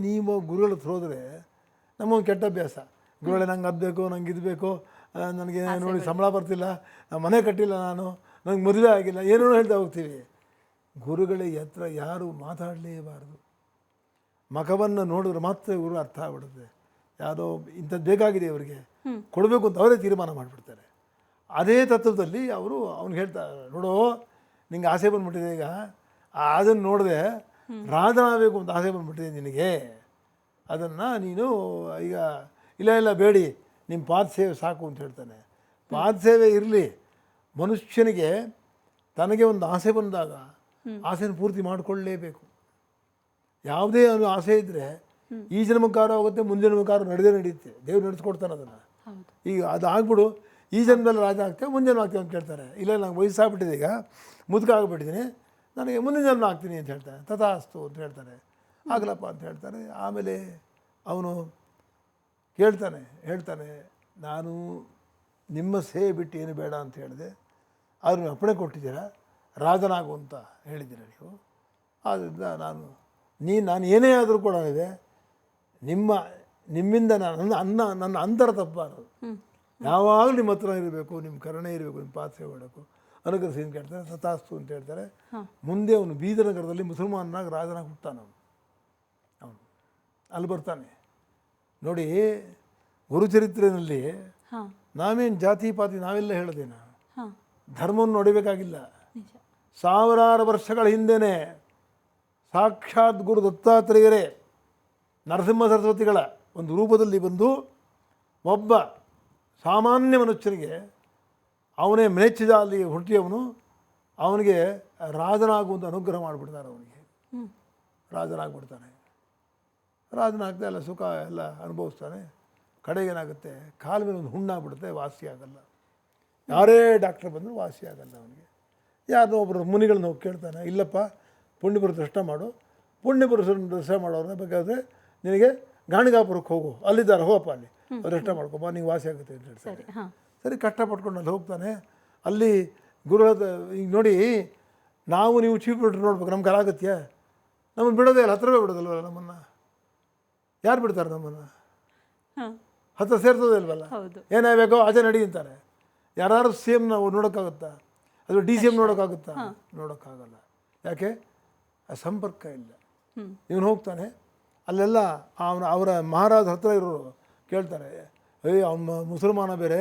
ನೀವು ಗುರುಗಳ ಹತ್ರ ಹೋದರೆ ನಮಗೊಂದು ಕೆಟ್ಟ ಅಭ್ಯಾಸ. ಗುರುಗಳೇ ನಂಗೆ ಅದು ಬೇಕು, ನಂಗೆ ಇದು ಬೇಕು, ನನಗೆ ನೋಡಿ ಸಂಬಳ ಬರ್ತಿಲ್ಲ, ನಾನು ಮನೆ ಕಟ್ಟಿಲ್ಲ, ನನಗೆ ಮದುವೆ ಆಗಿಲ್ಲ, ಏನೇನೋ ಹೇಳ್ತಾ ಹೋಗ್ತೀವಿ. ಗುರುಗಳಿಗೆ ಹತ್ರ ಯಾರು ಮಾತಾಡಲೇಬಾರ್ದು. ಮಖವನ್ನು ನೋಡಿದ್ರೆ ಮಾತ್ರ ಗುರು ಅರ್ಥ ಆಗ್ಬಿಡುತ್ತೆ. ಯಾವುದೋ ಇಂಥದ್ದು ಬೇಕಾಗಿದೆ ಅವರಿಗೆ ಕೊಡಬೇಕು ಅಂತ ಅವರೇ ತೀರ್ಮಾನ ಮಾಡಿಬಿಡ್ತಾರೆ. ಅದೇ ತತ್ವದಲ್ಲಿ ಅವ್ನಿಗೆ ಹೇಳ್ತಾರೆ, ನೋಡು ನಿಂಗೆ ಆಸೆ ಬಂದುಬಿಟ್ಟಿದೆ, ಈಗ ಅದನ್ನು ನೋಡಿದೆ ರಾಜನಾಗಬೇಕು ಅಂತ ಆಸೆ ಬಂದುಬಿಟ್ಟಿದೆ ನಿನಗೆ, ಅದನ್ನು ನೀನು ಈಗ ಇಲ್ಲ ಬೇಡಿ, ನಿಮ್ಮ ಪಾದ ಸೇವೆ ಸಾಕು ಅಂತ ಹೇಳ್ತಾನೆ. ಪಾದ ಸೇವೆ ಇರಲಿ, ಮನುಷ್ಯನಿಗೆ ತನಗೆ ಒಂದು ಆಸೆ ಬಂದಾಗ ಆಸೆನ ಪೂರ್ತಿ ಮಾಡಿಕೊಳ್ಳಲೇಬೇಕು. ಯಾವುದೇ ಆಸೆ ಇದ್ದರೆ ಈ ಜನ್ಮಕಾರ ಹೋಗುತ್ತೆ, ಮುಂದಿನ ಜನ್ಮಕಾರ ನಡೆಯುತ್ತೆ. ದೇವ್ರು ನಡೆಸ್ಕೊಡ್ತಾನೆ ಅದನ್ನು. ಈಗ ಅದು ಆಗ್ಬಿಡು, ಈ ಜನ್ಮದಲ್ಲಿ ರಾಜ ಆಗ್ತೇವೆ, ಮುಂದಿನ ಆಗ್ತೇವೆ ಅಂತ ಕೇಳ್ತಾರೆ. ಇಲ್ಲ ನಂಗೆ ವಯಸ್ಸಾಗ್ಬಿಟ್ಟಿದೆ, ಈಗ ಮುದುಕ ಆಗಿಬಿಟ್ಟಿದ್ದೀನಿ, ನನಗೆ ಮುಂದಿನ ಜನ್ಮ ಆಗ್ತೀನಿ ಅಂತ ಹೇಳ್ತಾನೆ. ತಥಾಸ್ತು ಅಂತ ಹೇಳ್ತಾನೆ. ಆಗಲಪ್ಪ ಅಂತ ಹೇಳ್ತಾನೆ. ಆಮೇಲೆ ಅವನು ಹೇಳ್ತಾನೆ ನಾನು ನಿಮ್ಮ ಸೇವೆ ಬಿಟ್ಟು ಏನು ಬೇಡ ಅಂತ ಹೇಳಿದೆ, ಆದರೂ ನೀವು ಅಪ್ಪಣೆ ಕೊಟ್ಟಿದ್ದೀರಾ ರಾಜನಾಗು ಅಂತ ಹೇಳಿದ್ದೀರ ನೀವು. ಆದ್ದರಿಂದ ನಾನು ಏನೇ ಆದರೂ ಕೂಡ ನಿಮ್ಮಿಂದ ನನ್ನ ಅಂತರ ತಪ್ಪಬಾರದು. ಯಾವಾಗಲೂ ನಿಮ್ಮ ಹತ್ರ ಇರಬೇಕು, ನಿಮ್ಮ ಕರುಣೆ ಇರಬೇಕು, ನಿಮ್ಮ ಪಾತ್ರೆ ಮಾಡಬೇಕು ಅನುಗ್ರಹಿಸಿ ಅಂತ ಕೇಳ್ತಾರೆ. ತಥಾಸ್ತು ಅಂತ ಹೇಳ್ತಾರೆ. ಮುಂದೆ ಅವನು ಬೀದರ್ ನಗರದಲ್ಲಿ ಮುಸಲ್ಮಾನನಾಗಿ ರಾಜನಾಗಿ ಹುಟ್ಟಾನ. ಅವನು ಅಲ್ಲಿ ಬರ್ತಾನೆ. ನೋಡಿ, ಗುರುಚರಿತ್ರೆಯಲ್ಲಿ ನಾವೇನು ಜಾತಿ ಪಾತಿ ನಾವೆಲ್ಲ ಹೇಳೋದೇನ, ಧರ್ಮವನ್ನು ನೋಡಬೇಕಾಗಿಲ್ಲ. ಸಾವಿರಾರು ವರ್ಷಗಳ ಹಿಂದೆಯೇ ಸಾಕ್ಷಾತ್ ಗುರು ದತ್ತಾತ್ರೇಯರೇ ನರಸಿಂಹ ಸರಸ್ವತಿಗಳ ಒಂದು ರೂಪದಲ್ಲಿ ಬಂದು ಒಬ್ಬ ಸಾಮಾನ್ಯ ಮನುಷ್ಯನಿಗೆ, ಅವನೇ ಮ್ಲೇಚ್ಛದ ಅಲ್ಲಿ ಹುಟ್ಟಿಯವನು, ಅವನಿಗೆ ರಾಜನಾಗುವಂಥ ಅನುಗ್ರಹ ಮಾಡಿಬಿಡ್ತಾರೆ. ಅವನಿಗೆ ರಾಜನಾಗ್ಬಿಡ್ತಾನೆ. ರಾಜನಾಗ್ತಾ ಎಲ್ಲ ಸುಖ ಎಲ್ಲ ಅನುಭವಿಸ್ತಾನೆ. ಕಡೆಗೇನಾಗುತ್ತೆ, ಕಾಲ ಮೇಲೆ ಒಂದು ಹುಣ್ಣಾಗ್ಬಿಡುತ್ತೆ, ವಾಸಿ ಆಗಲ್ಲ. ಯಾರೇ ಡಾಕ್ಟ್ರ್ ಬಂದರೂ ವಾಸಿ ಆಗಲ್ಲ ಅವನಿಗೆ. ಯಾರನ್ನೋ ಒಬ್ಬರು ಮುನಿಗಳನ್ನ ಹೋಗಿ ಕೇಳ್ತಾನೆ, ಇಲ್ಲಪ್ಪ ಪುಣ್ಯಪುರ ದರ್ಶನ ಮಾಡು, ಪುಣ್ಯಪುರ ದರ್ಶನ ಮಾಡೋರನ್ನ ಬೇಕಾದರೆ ನಿನಗೆ ಗಾಣಿಗಾಪುರಕ್ಕೆ ಹೋಗು, ಅಲ್ಲಿದ್ದಾರೆ ಹೋಗಪ್ಪ, ಅಲ್ಲಿ ದರ್ಶನ ಮಾಡ್ಕೊಪ್ಪ, ನಿಂಗೆ ವಾಸಿ ಆಗುತ್ತೆ ಅಂತ ಹೇಳ್ತಾರೆ. ಸರಿ, ಕಷ್ಟಪಟ್ಕೊಂಡು ಅಲ್ಲಿ ಹೋಗ್ತಾನೆ. ಅಲ್ಲಿ ಗುರುಗಳ ಈಗ ನೋಡಿ, ನೀವು ಚೀಫ್ ಮಿನಿಸ್ಟರ್ ನೋಡ್ಬೇಕು, ನಮ್ಗೆ ಆಗತ್ಯ, ನಮ್ಮನ್ನು ಬಿಡೋದೇ ಇಲ್ಲ, ಹತ್ರವೇ ಬಿಡೋದಿಲ್ವಲ್ಲ ನಮ್ಮನ್ನು. ಯಾರು ಬಿಡ್ತಾರೆ ನಮ್ಮನ್ನು? ಹತ್ರ ಸೇರ್ತದೆ ಇಲ್ವಲ್ಲ. ಏನಾಗಬೇಕೋ ಆಚೆ ನಡಿ ಅಂತಾರೆ. ಯಾರು ಸಿ ಎಮ್ ನಾವು ನೋಡೋಕ್ಕಾಗುತ್ತಾ? ಅದು ಡಿ ಸಿ ಎಮ್ ನೋಡೋಕ್ಕಾಗುತ್ತಾ? ನೋಡೋಕ್ಕಾಗಲ್ಲ. ಯಾಕೆ? ಆ ಸಂಪರ್ಕ ಇಲ್ಲ. ಇವನು ಹೋಗ್ತಾನೆ, ಅಲ್ಲೆಲ್ಲ ಅವರ ಮಹಾರಾಜ ಹತ್ರ ಇರೋರು ಕೇಳ್ತಾರೆ, ಅವನ ಮುಸಲ್ಮಾನ ಬೇರೆ,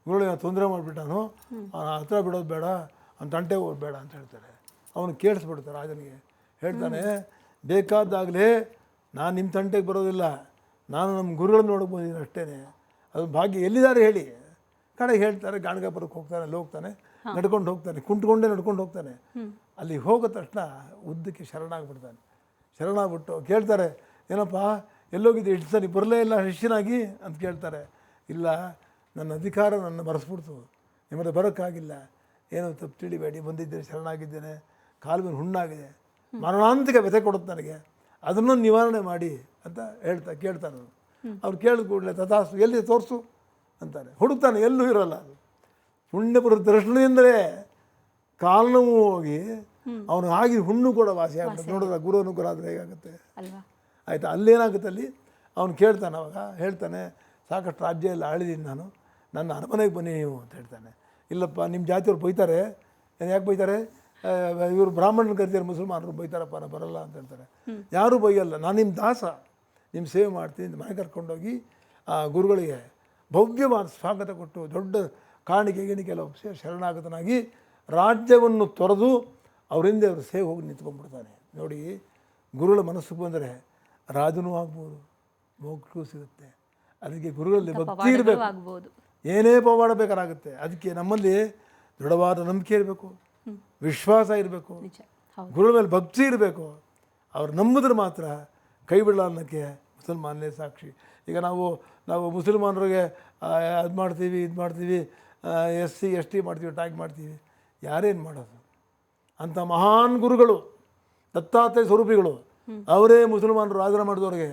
ಗುರುಳಿಗೆ ತೊಂದರೆ ಮಾಡಿಬಿಟ್ಟಾನು, ಅವನ ಹತ್ರ ಬಿಡೋದು ಬೇಡ, ಅವ್ನ ತಂಟೆಗೆ ಹೋಗೋದು ಬೇಡ ಅಂತ ಹೇಳ್ತಾರೆ. ಅವನು ಕೇಳಿಸ್ಬಿಡ್ತಾರೆ ರಾಜನಿಗೆ. ಹೇಳ್ತಾನೆ, ಬೇಕಾದಾಗಲೇ ನಾನು ನಿಮ್ಮ ತಂಟೆಗೆ ಬರೋದಿಲ್ಲ, ನಾನು ನಮ್ಮ ಗುರುಗಳನ್ನ ನೋಡೋಕೆ ಬಂದಿದ್ದೀನಿ ಅಷ್ಟೇ, ಅದು ಭಾಗ್ಯ ಎಲ್ಲಿದ್ದಾರೆ ಹೇಳಿ. ಕಡೆಗೆ ಹೇಳ್ತಾರೆ, ಗಾಣಗಾಪುರಕ್ಕೆ ಹೋಗ್ತಾನೆ. ಅಲ್ಲಿ ಹೋಗ್ತಾನೆ, ನಡ್ಕೊಂಡು ಹೋಗ್ತಾನೆ, ಕುಂಟ್ಕೊಂಡೇ ನಡ್ಕೊಂಡು ಹೋಗ್ತಾನೆ. ಅಲ್ಲಿ ಹೋಗೋ ತಕ್ಷಣ ಉದ್ದಕ್ಕೆ ಶರಣಾಗ್ಬಿಡ್ತಾನೆ. ಶರಣಾಗ್ಬಿಟ್ಟು ಕೇಳ್ತಾರೆ, ಏನಪ್ಪ ಎಲ್ಲೋಗಿದ್ದು, ಎಷ್ಟು ಸರಿ ಬರಲೇ ಇಲ್ಲ ಶಿಷ್ಯನಾಗಿ ಅಂತ ಕೇಳ್ತಾರೆ. ಇಲ್ಲ, ನನ್ನ ಅಧಿಕಾರ ನನ್ನ ಮರೆಸ್ಬಿಡ್ತು, ನಿಮ್ಮದು ಬರೋಕ್ಕಾಗಿಲ್ಲ, ಏನೋ ತಪ್ಪು ತಿಳಿಬೇಡಿ, ಬಂದಿದ್ದೇನೆ, ಶರಣಾಗಿದ್ದೇನೆ, ಕಾಲು ಮೇಲೆ ಹುಣ್ಣಾಗಿದೆ, ಮರಣಾಂತಿಕ ವ್ಯಥೆ ಕೊಡುತ್ತೆ ನನಗೆ, ಅದನ್ನು ನಿವಾರಣೆ ಮಾಡಿ ಅಂತ ಕೇಳ್ತಾನೆ. ಅವ್ರು ಕೇಳಿದ ಕೂಡಲೇ ತಥಾಸ್ತು, ಎಲ್ಲಿ ತೋರಿಸು ಅಂತಾನೆ. ಹುಡುಕ್ತಾನೆ, ಎಲ್ಲೂ ಇರೋಲ್ಲ. ಅದು ಪುಣ್ಯಪುರ ದರ್ಶನದಿಂದಲೇ ಕಾಲು ನೋವು ಹೋಗಿ ಅವನು ಆಗಿ ಹುಣ್ಣು ಕೂಡ ವಾಸಿ ಆಗ್ತದೆ. ನೋಡಿದ್ರೆ ಗುರು ಅನುಗ್ರಹ ಆದರೆ ಹೇಗಾಗುತ್ತೆ ಆಯಿತಾ? ಅಲ್ಲೇನಾಗುತ್ತೆ, ಅಲ್ಲಿ ಅವ್ನು ಕೇಳ್ತಾನೆ. ಅವಾಗ ಹೇಳ್ತಾನೆ, ಸಾಕಷ್ಟು ರಾಜ್ಯ ಎಲ್ಲ ಆಳಿದ್ದೀನಿ ನಾನು, ನನ್ನ ಅರಮನೆಗೆ ಬನ್ನಿ ನೀವು ಅಂತ ಹೇಳ್ತಾನೆ. ಇಲ್ಲಪ್ಪ, ನಿಮ್ಮ ಜಾತಿಯವ್ರು ಬೈತಾರೆ. ಯಾಕೆ ಬೈತಾರೆ? ಇವರು ಬ್ರಾಹ್ಮಣನ ಕರಿತಾರೆ, ಮುಸಲ್ಮಾನರು ಬೈತಾರಪ್ಪ, ನಾನು ಬರಲ್ಲ ಅಂತ ಹೇಳ್ತಾರೆ. ಯಾರೂ ಬೈಯಲ್ಲ, ನಾನು ನಿಮ್ಮ ದಾಸ, ನಿಮ್ಮ ಸೇವೆ ಮಾಡ್ತೀನಿ. ಮನೆ ಕರ್ಕೊಂಡೋಗಿ ಆ ಗುರುಗಳಿಗೆ ಭವ್ಯವಾದ ಸ್ವಾಗತ ಕೊಟ್ಟು ದೊಡ್ಡ ಕಾಣಿಕೆ ಗಿಣಿಕೆಲ್ಲ ಒಪ್ಪಿಸಿ ಶರಣಾಗತನಾಗಿ ರಾಜ್ಯವನ್ನು ತೊರೆದು ಅವರಿಂದ ಅವ್ರ ಸೇವೆ ಹೋಗಿ ನಿಂತ್ಕೊಂಡ್ಬಿಡ್ತಾನೆ. ನೋಡಿ, ಗುರುಗಳ ಮನಸ್ಸು ಬಂದರೆ ರಾಜನೂ ಆಗ್ಬೋದು, ಮೋಕ್ಷವೂ ಸಿಗುತ್ತೆ. ಅದಕ್ಕೆ ಗುರುಗಳಲ್ಲಿ ಭಕ್ತಿ ಇರಬೇಕು, ಏನೇ ಪವಾಡ ಬೇಕಾಗುತ್ತೆ. ಅದಕ್ಕೆ ನಮ್ಮಲ್ಲಿ ದೃಢವಾದ ನಂಬಿಕೆ ಇರಬೇಕು, ವಿಶ್ವಾಸ ಇರಬೇಕು, ಗುರುಗಳ ಮೇಲೆ ಭಕ್ತಿ ಇರಬೇಕು. ಅವ್ರು ನಂಬಿದ್ರೆ ಮಾತ್ರ ಕೈ ಬಿಡಲಾರ್ನಕ್ಕೆ ಮುಸಲ್ಮಾನನೇ ಸಾಕ್ಷಿ. ಈಗ ನಾವು ಮುಸಲ್ಮಾನರಿಗೆ ಅದು ಮಾಡ್ತೀವಿ, ಇದು ಮಾಡ್ತೀವಿ, SC ST ಮಾಡ್ತೀವಿ, ಟ್ಯಾಗ್ ಮಾಡ್ತೀವಿ, ಯಾರೇನು ಮಾಡೋದು? ಅಂಥ ಮಹಾನ್ ಗುರುಗಳು, ದತ್ತಾತ್ರೇಯ ಸ್ವರೂಪಿಗಳು, ಅವರೇ ಮುಸಲ್ಮಾನರು ರಾಜನ ಮಾಡಿದವ್ರಿಗೆ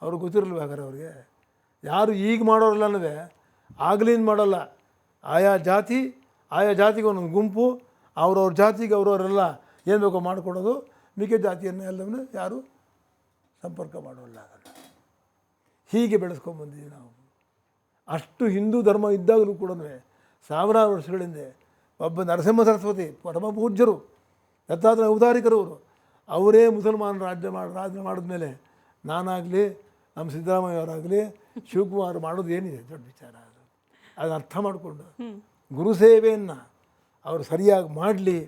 ಅವ್ರಿಗೆ ಗೊತ್ತಿರಲ್ವ? ಹಾಗಾದ್ರೆ ಅವ್ರಿಗೆ ಯಾರು ಈಗ ಮಾಡೋರಲ್ಲವೇ ಆಗಲಿಂದ ಮಾಡೋಲ್ಲ. ಆಯಾ ಜಾತಿಗೆ ಒಂದೊಂದು ಗುಂಪು, ಅವ್ರವ್ರ ಜಾತಿಗೆ ಅವರವರೆಲ್ಲ ಏನು ಬೇಕೋ ಮಾಡಿಕೊಡೋದು, ಮಿಕ್ಕ ಜಾತಿಯನ್ನು ಎಲ್ಲವನ್ನೂ ಯಾರು ಸಂಪರ್ಕ ಮಾಡೋಲ್ಲ. ಅದನ್ನು ಹೀಗೆ ಬೆಳೆಸ್ಕೊಂಡ್ಬಂದಿದ್ದೀವಿ ನಾವು. ಅಷ್ಟು ಹಿಂದೂ ಧರ್ಮ ಇದ್ದಾಗಲೂ ಕೂಡ ಸಾವಿರಾರು ವರ್ಷಗಳಿಂದ ಒಬ್ಬ ನರಸಿಂಹ ಸರಸ್ವತಿ ಪರಮ ಪೂಜ್ಯರು, ದತ್ತಾತ್ರೇಯ ಔದಾರಿಕರವರು, ಅವರೇ ಮುಸಲ್ಮಾನರು ರಾಜ್ಯ ಮಾಡಿದ್ಮೇಲೆ ನಾನಾಗಲಿ, ನಮ್ಮ ಸಿದ್ದರಾಮಯ್ಯವರಾಗಲಿ, ಶಿವಕುಮಾರ್ ಮಾಡೋದು ಏನಿದೆ ದೊಡ್ಡ ವಿಚಾರ. ಅದು ಅರ್ಥ ಮಾಡಿಕೊಂಡು ಗುರು ಸೇವೆಯನ್ನು ಅವರು ಸರಿಯಾಗಿ ಮಾಡಲಿ.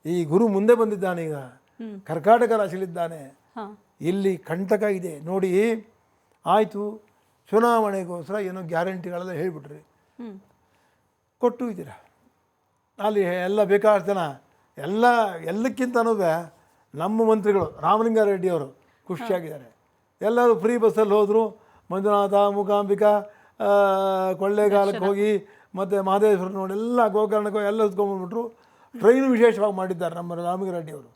ಈ ಗುರು ಮುಂದೆ ಬಂದಿದ್ದಾನೆ, ಈಗ ಕರ್ನಾಟಕ ರಾಶಿಯಲ್ಲಿದ್ದಾನೆ, ಇಲ್ಲಿ ಕಂಟಕ ಇದೆ ನೋಡಿ. ಆಯಿತು, ಚುನಾವಣೆಗೋಸ್ಕರ ಏನೋ ಗ್ಯಾರಂಟಿಗಳೆಲ್ಲ ಹೇಳಿಬಿಟ್ರಿ, ಕೊಟ್ಟು ಇದ್ದೀರಾ. ಅಲ್ಲಿ ಎಲ್ಲ ಬೇಕಾದಷ್ಟು ಜನ ಎಲ್ಲಕ್ಕಿಂತನೂ ನಮ್ಮ ಮಂತ್ರಿಗಳು ರಾಮಲಿಂಗಾರೆಡ್ಡಿಯವರು ಖುಷಿಯಾಗಿದ್ದಾರೆ. ಎಲ್ಲರೂ ಫ್ರೀ ಬಸ್ಸಲ್ಲಿ ಹೋದರು. ಮಂಜುನಾಥ, ಮೂಕಾಂಬಿಕಾ, ಕೊಳ್ಳೇಗಾಲಕ್ಕೆ ಹೋಗಿ ಮತ್ತು ಮಹದೇಶ್ವರ ನೋಡಿ ಎಲ್ಲ ಗೋಕರ್ಣಕ್ಕೆ ಎಲ್ಲ ಹೊತ್ಕೊಂಡ್ಬಂದ್ಬಿಟ್ರು. ಟ್ರೈನು ವಿಶೇಷವಾಗಿ ಮಾಡಿದ್ದಾರೆ ನಮ್ಮ ರಾಮಗಿರೆಡ್ಡಿಯವರು.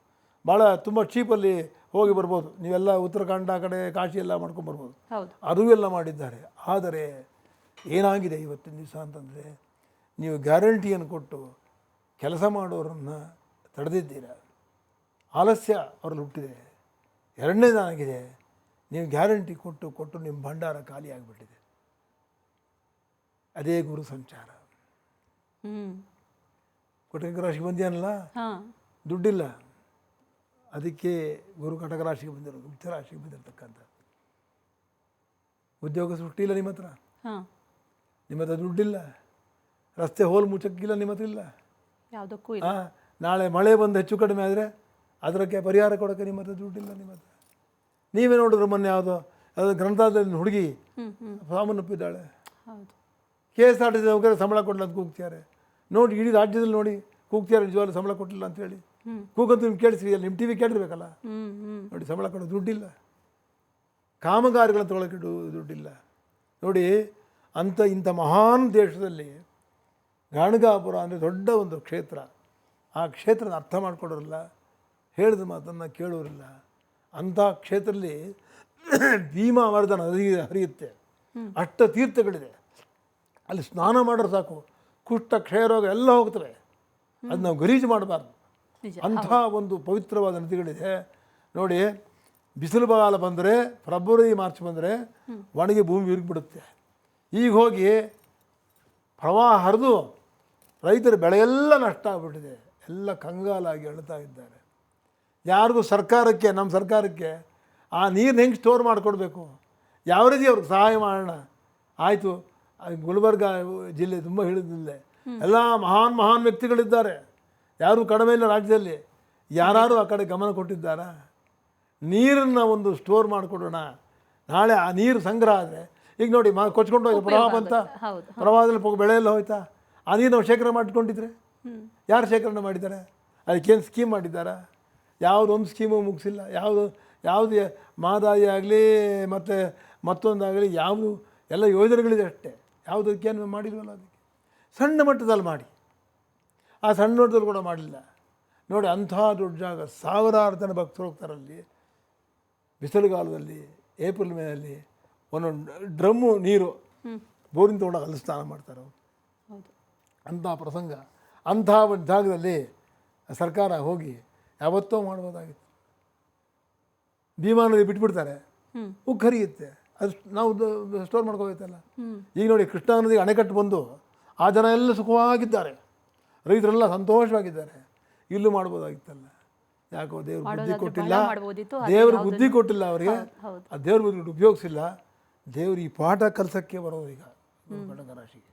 ಭಾಳ ತುಂಬ ಚೀಪಲ್ಲಿ ಹೋಗಿ ಬರ್ಬೋದು. ನೀವೆಲ್ಲ ಉತ್ತರಾಖಂಡ ಆ ಕಡೆ ಕಾಶಿ ಎಲ್ಲ ಮಾಡ್ಕೊಂಬರ್ಬೋದು. ಹೌದು. ಅದು ಎಲ್ಲ ಮಾಡಿದ್ದಾರೆ. ಆದರೆ ಏನಾಗಿದೆ ಇವತ್ತಿನ ದಿವಸ ಅಂತಂದರೆ, ನೀವು ಗ್ಯಾರಂಟಿಯನ್ನು ಕೊಟ್ಟು ಕೆಲಸ ಮಾಡೋರನ್ನು ತಡೆದಿದ್ದೀರ. ಆಲಸ್ಯ ಅವರಲ್ಲಿ ಹುಟ್ಟಿದೆ. ಎರಡನೇದಾಗಿದೆ, ನೀವು ಗ್ಯಾರಂಟಿ ಕೊಟ್ಟು ನಿಮ್ಮ ಭಂಡಾರ ಖಾಲಿ ಆಗಿಬಿಟ್ಟಿದೆ. ಅದೇ ಗುರು ಸಂಚಾರ. ಕಟಕ ರಾಶಿಗೆ ಬಂದಿಯಾನಲ್ಲ, ದುಡ್ಡಿಲ್ಲ, ಅದಕ್ಕೆ ಗುರು ಕಟಕ ರಾಶಿಗೆ ಬಂದಿರೋದು, ಉಚ್ಚ ರಾಶಿಗೆ ಬಂದಿರತಕ್ಕಂಥ. ಉದ್ಯೋಗ ಸೃಷ್ಟಿ ಇಲ್ಲ ನಿಮ್ಮ ಹತ್ರ, ನಿಮ್ಮ ಹತ್ರ ದುಡ್ಡಿಲ್ಲ, ರಸ್ತೆ ಹೋಲ್ ಮುಚ್ಚಕ್ಕಿಲ್ಲ ನಿಮ್ಮ ಹತ್ರ ಇಲ್ಲ, ಯಾವುದಕ್ಕೂ ನಾಳೆ ಮಳೆ ಬಂದು ಹೆಚ್ಚು ಕಡಿಮೆ ಆದರೆ ಅದಕ್ಕೆ ಪರಿಹಾರ ಕೊಡೋಕ್ಕೆ ನಿಮ್ಮ ಹತ್ರ ದುಡ್ಡಿಲ್ಲ. ನಿಮ್ಮ ಹತ್ರ ನೀವೇ ನೋಡಿದ್ರೆ ಮೊನ್ನೆ ಯಾವುದೋ ಗ್ರಂಥಾಲಯದಲ್ಲಿ ಹುಡುಗಿ ಸಾವನ್ನಪ್ಪಿದ್ದಾಳೆ. KSRTC ನೌಕರರಿಗೆ ಸಂಬಳ ಕೊಡಲಿಲ್ಲ ಅಂತ ಕೂಗ್ತಿದ್ದಾರೆ. ನೋಡಿ, ಇಡೀ ರಾಜ್ಯದಲ್ಲಿ ನೋಡಿ ಕೂಗ್ತಿದ್ದಾರೆ, ನಿಜವಾಗ್ಲೂ ಸಂಬಳ ಕೊಟ್ಟಿಲ್ಲ ಅಂತೇಳಿ. ಕೂಗಂತೂ ನಿಮ್ಗೆ ಕೇಳಿಸ್ರಿ, ಅಲ್ಲಿ ನಿಮ್ಮ TV ಕೇಳಿರ್ಬೇಕಲ್ಲ. ನೋಡಿ, ಸಂಬಳ ಕೊಡೋ ದುಡ್ಡಿಲ್ಲ, ಕಾಮಗಾರಿಗಳನ್ನು ತೊಗೊಳಕ್ಕೆ ದುಡ್ಡಿಲ್ಲ. ನೋಡಿ, ಇಂಥ ಮಹಾನ್ ದೇಶದಲ್ಲಿ ಗಾಣಗಾಪುರ ಅಂದರೆ ದೊಡ್ಡ ಒಂದು ಕ್ಷೇತ್ರ. ಆ ಕ್ಷೇತ್ರನ ಅರ್ಥ ಮಾಡ್ಕೊಡೋರಿಲ್ಲ, ಹೇಳಿದ ಮಾತನ್ನು ಕೇಳೋರಿಲ್ಲ. ಅಂಥ ಕ್ಷೇತ್ರದಲ್ಲಿ ಭೀಮಾವರ್ಧನ ನದಿ ಹರಿಯುತ್ತೆ, ಅಷ್ಟ ತೀರ್ಥಗಳಿದೆ. ಅಲ್ಲಿ ಸ್ನಾನ ಮಾಡೋರು ಸಾಕು, ಕುಷ್ಠ ಕ್ಷಯರೋಗ ಎಲ್ಲ ಹೋಗ್ತವೆ. ಅದು ನಾವು ಗಲೀಜು ಮಾಡಬಾರ್ದು. ಅಂಥ ಒಂದು ಪವಿತ್ರವಾದ ನದಿಗಳಿದೆ. ನೋಡಿ, ಬಿಸಿಲು ಬಗಾಲ ಬಂದರೆ, ಫೆಬ್ರವರಿ ಮಾರ್ಚ್ ಬಂದರೆ ಒಣಗಿ ಭೂಮಿ ವಿರುಗಿಬಿಡುತ್ತೆ. ಈಗ ಹೋಗಿ ಪ್ರವಾಹ ಹರಿದು ರೈತರ ಬೆಳೆಯೆಲ್ಲ ನಷ್ಟ ಆಗಿಬಿಟ್ಟಿದೆ. ಎಲ್ಲ ಕಂಗಾಲಾಗಿ ಅಳ್ತಾ ಇದ್ದಾರೆ. ಯಾರಿಗೂ ಸರ್ಕಾರಕ್ಕೆ, ನಮ್ಮ ಸರ್ಕಾರಕ್ಕೆ ಆ ನೀರನ್ನ ಹೆಂಗೆ ಸ್ಟೋರ್ ಮಾಡಿಕೊಡ್ಬೇಕು, ಯಾವ ರೀತಿ ಅವ್ರಿಗೆ ಸಹಾಯ ಮಾಡೋಣ. ಆಯಿತು, ಗುಲ್ಬರ್ಗ ಜಿಲ್ಲೆ ತುಂಬ ಹೇಳಿದಿಲ್ಲ, ಎಲ್ಲ ಮಹಾನ್ ವ್ಯಕ್ತಿಗಳಿದ್ದಾರೆ, ಯಾರೂ ಕಡಿಮೆ ಇಲ್ಲ ರಾಜ್ಯದಲ್ಲಿ. ಯಾರು ಆ ಕಡೆ ಗಮನ ಕೊಟ್ಟಿದ್ದಾರಾ? ನೀರನ್ನು ಒಂದು ಸ್ಟೋರ್ ಮಾಡಿಕೊಡೋಣ. ನಾಳೆ ಆ ನೀರು ಸಂಗ್ರಹ ಆದರೆ, ಈಗ ನೋಡಿ, ಕೊಚ್ಕೊಂಡು ಹೋಯ್ತು ಪ್ರವಾಹ ಬಂತ, ಪ್ರವಾಹದಲ್ಲಿ ಬೆಳೆ ಎಲ್ಲ ಹೋಯ್ತಾ? ಆ ನೀರು ನಾವು ಶೇಖರಣೆ ಮಾಡಿಕೊಂಡಿದ್ರೆ ಯಾರು ಶೇಖರಣೆ ಮಾಡಿದ್ದಾರೆ? ಅದಕ್ಕೇನು ಸ್ಕೀಮ್ ಮಾಡಿದ್ದಾರಾ? ಯಾವುದೊಂದು ಸ್ಕೀಮು ಮುಗಿಸಿಲ್ಲ. ಯಾವುದು ಮಹದಾಯಿ ಆಗಲಿ ಮತ್ತು ಮತ್ತೊಂದಾಗಲಿ, ಯಾವುದು ಎಲ್ಲ ಯೋಜನೆಗಳಿದೆ ಅಷ್ಟೇ, ಯಾವುದಕ್ಕೇನು ಮಾಡಿಲ್ವಲ್ಲ. ಅದಕ್ಕೆ ಸಣ್ಣ ಮಟ್ಟದಲ್ಲಿ ಮಾಡಿ, ಆ ಸಣ್ಣ ಮಟ್ಟದಲ್ಲಿ ಕೂಡ ಮಾಡಲಿಲ್ಲ. ನೋಡಿ, ಅಂಥ ದೊಡ್ಡ ಜಾಗ, ಸಾವಿರಾರು ಜನ ಭಕ್ತರು ಹೋಗ್ತಾರಲ್ಲಿ. ಬಿಸಿಲುಗಾಲದಲ್ಲಿ ಏಪ್ರಿಲ್ ಮೇನಲ್ಲಿ ಒಂದೊಂದು ಡ್ರಮ್ಮು ನೀರು ಬೋರಿನ ತೊಗೊಂಡಾಗ ಅಲ್ಲಿ ಸ್ನಾನ ಮಾಡ್ತಾರೆ ಅವರು. ಅಂಥ ಪ್ರಸಂಗ, ಅಂಥ ಒಂದು ಜಾಗದಲ್ಲಿ ಸರ್ಕಾರ ಹೋಗಿ ಯಾವತ್ತೋ ಮಾಡ್ಬೋದಾಗಿತ್ತು. ಭೀಮಾ ನದಿ ಬಿಟ್ಬಿಡ್ತಾರೆ, ಉಗ್ಗು ಹರಿಯುತ್ತೆ, ಅದು ನಾವು ಸ್ಟೋರ್ ಮಾಡ್ಕೋಬೇಕಲ್ಲ. ಈಗ ನೋಡಿ, ಕೃಷ್ಣಾ ನದಿಗೆ ಅಣೆಕಟ್ಟು ಬಂದು ಆ ಜನ ಎಲ್ಲ ಸುಖವಾಗಿದ್ದಾರೆ, ರೈತರೆಲ್ಲ ಸಂತೋಷವಾಗಿದ್ದಾರೆ. ಇಲ್ಲೂ ಮಾಡ್ಬೋದಾಗಿತ್ತಲ್ಲ. ಯಾಕೋ ದೇವ್ರ ಬುದ್ಧಿ ಕೊಟ್ಟಿಲ್ಲ, ದೇವ್ರ ಬುದ್ಧಿ ಕೊಟ್ಟಿಲ್ಲ ಅವರಿಗೆ. ಆ ದೇವ್ರ ಬುದ್ಧಿ ಉಪಯೋಗಿಸಿಲ್ಲ. ದೇವ್ರು ಈ ಪಾಠ ಕಲಿಸೋಕ್ಕೆ ಬರೋದು ಈಗ ಕಟಕ ರಾಶಿಗೆ.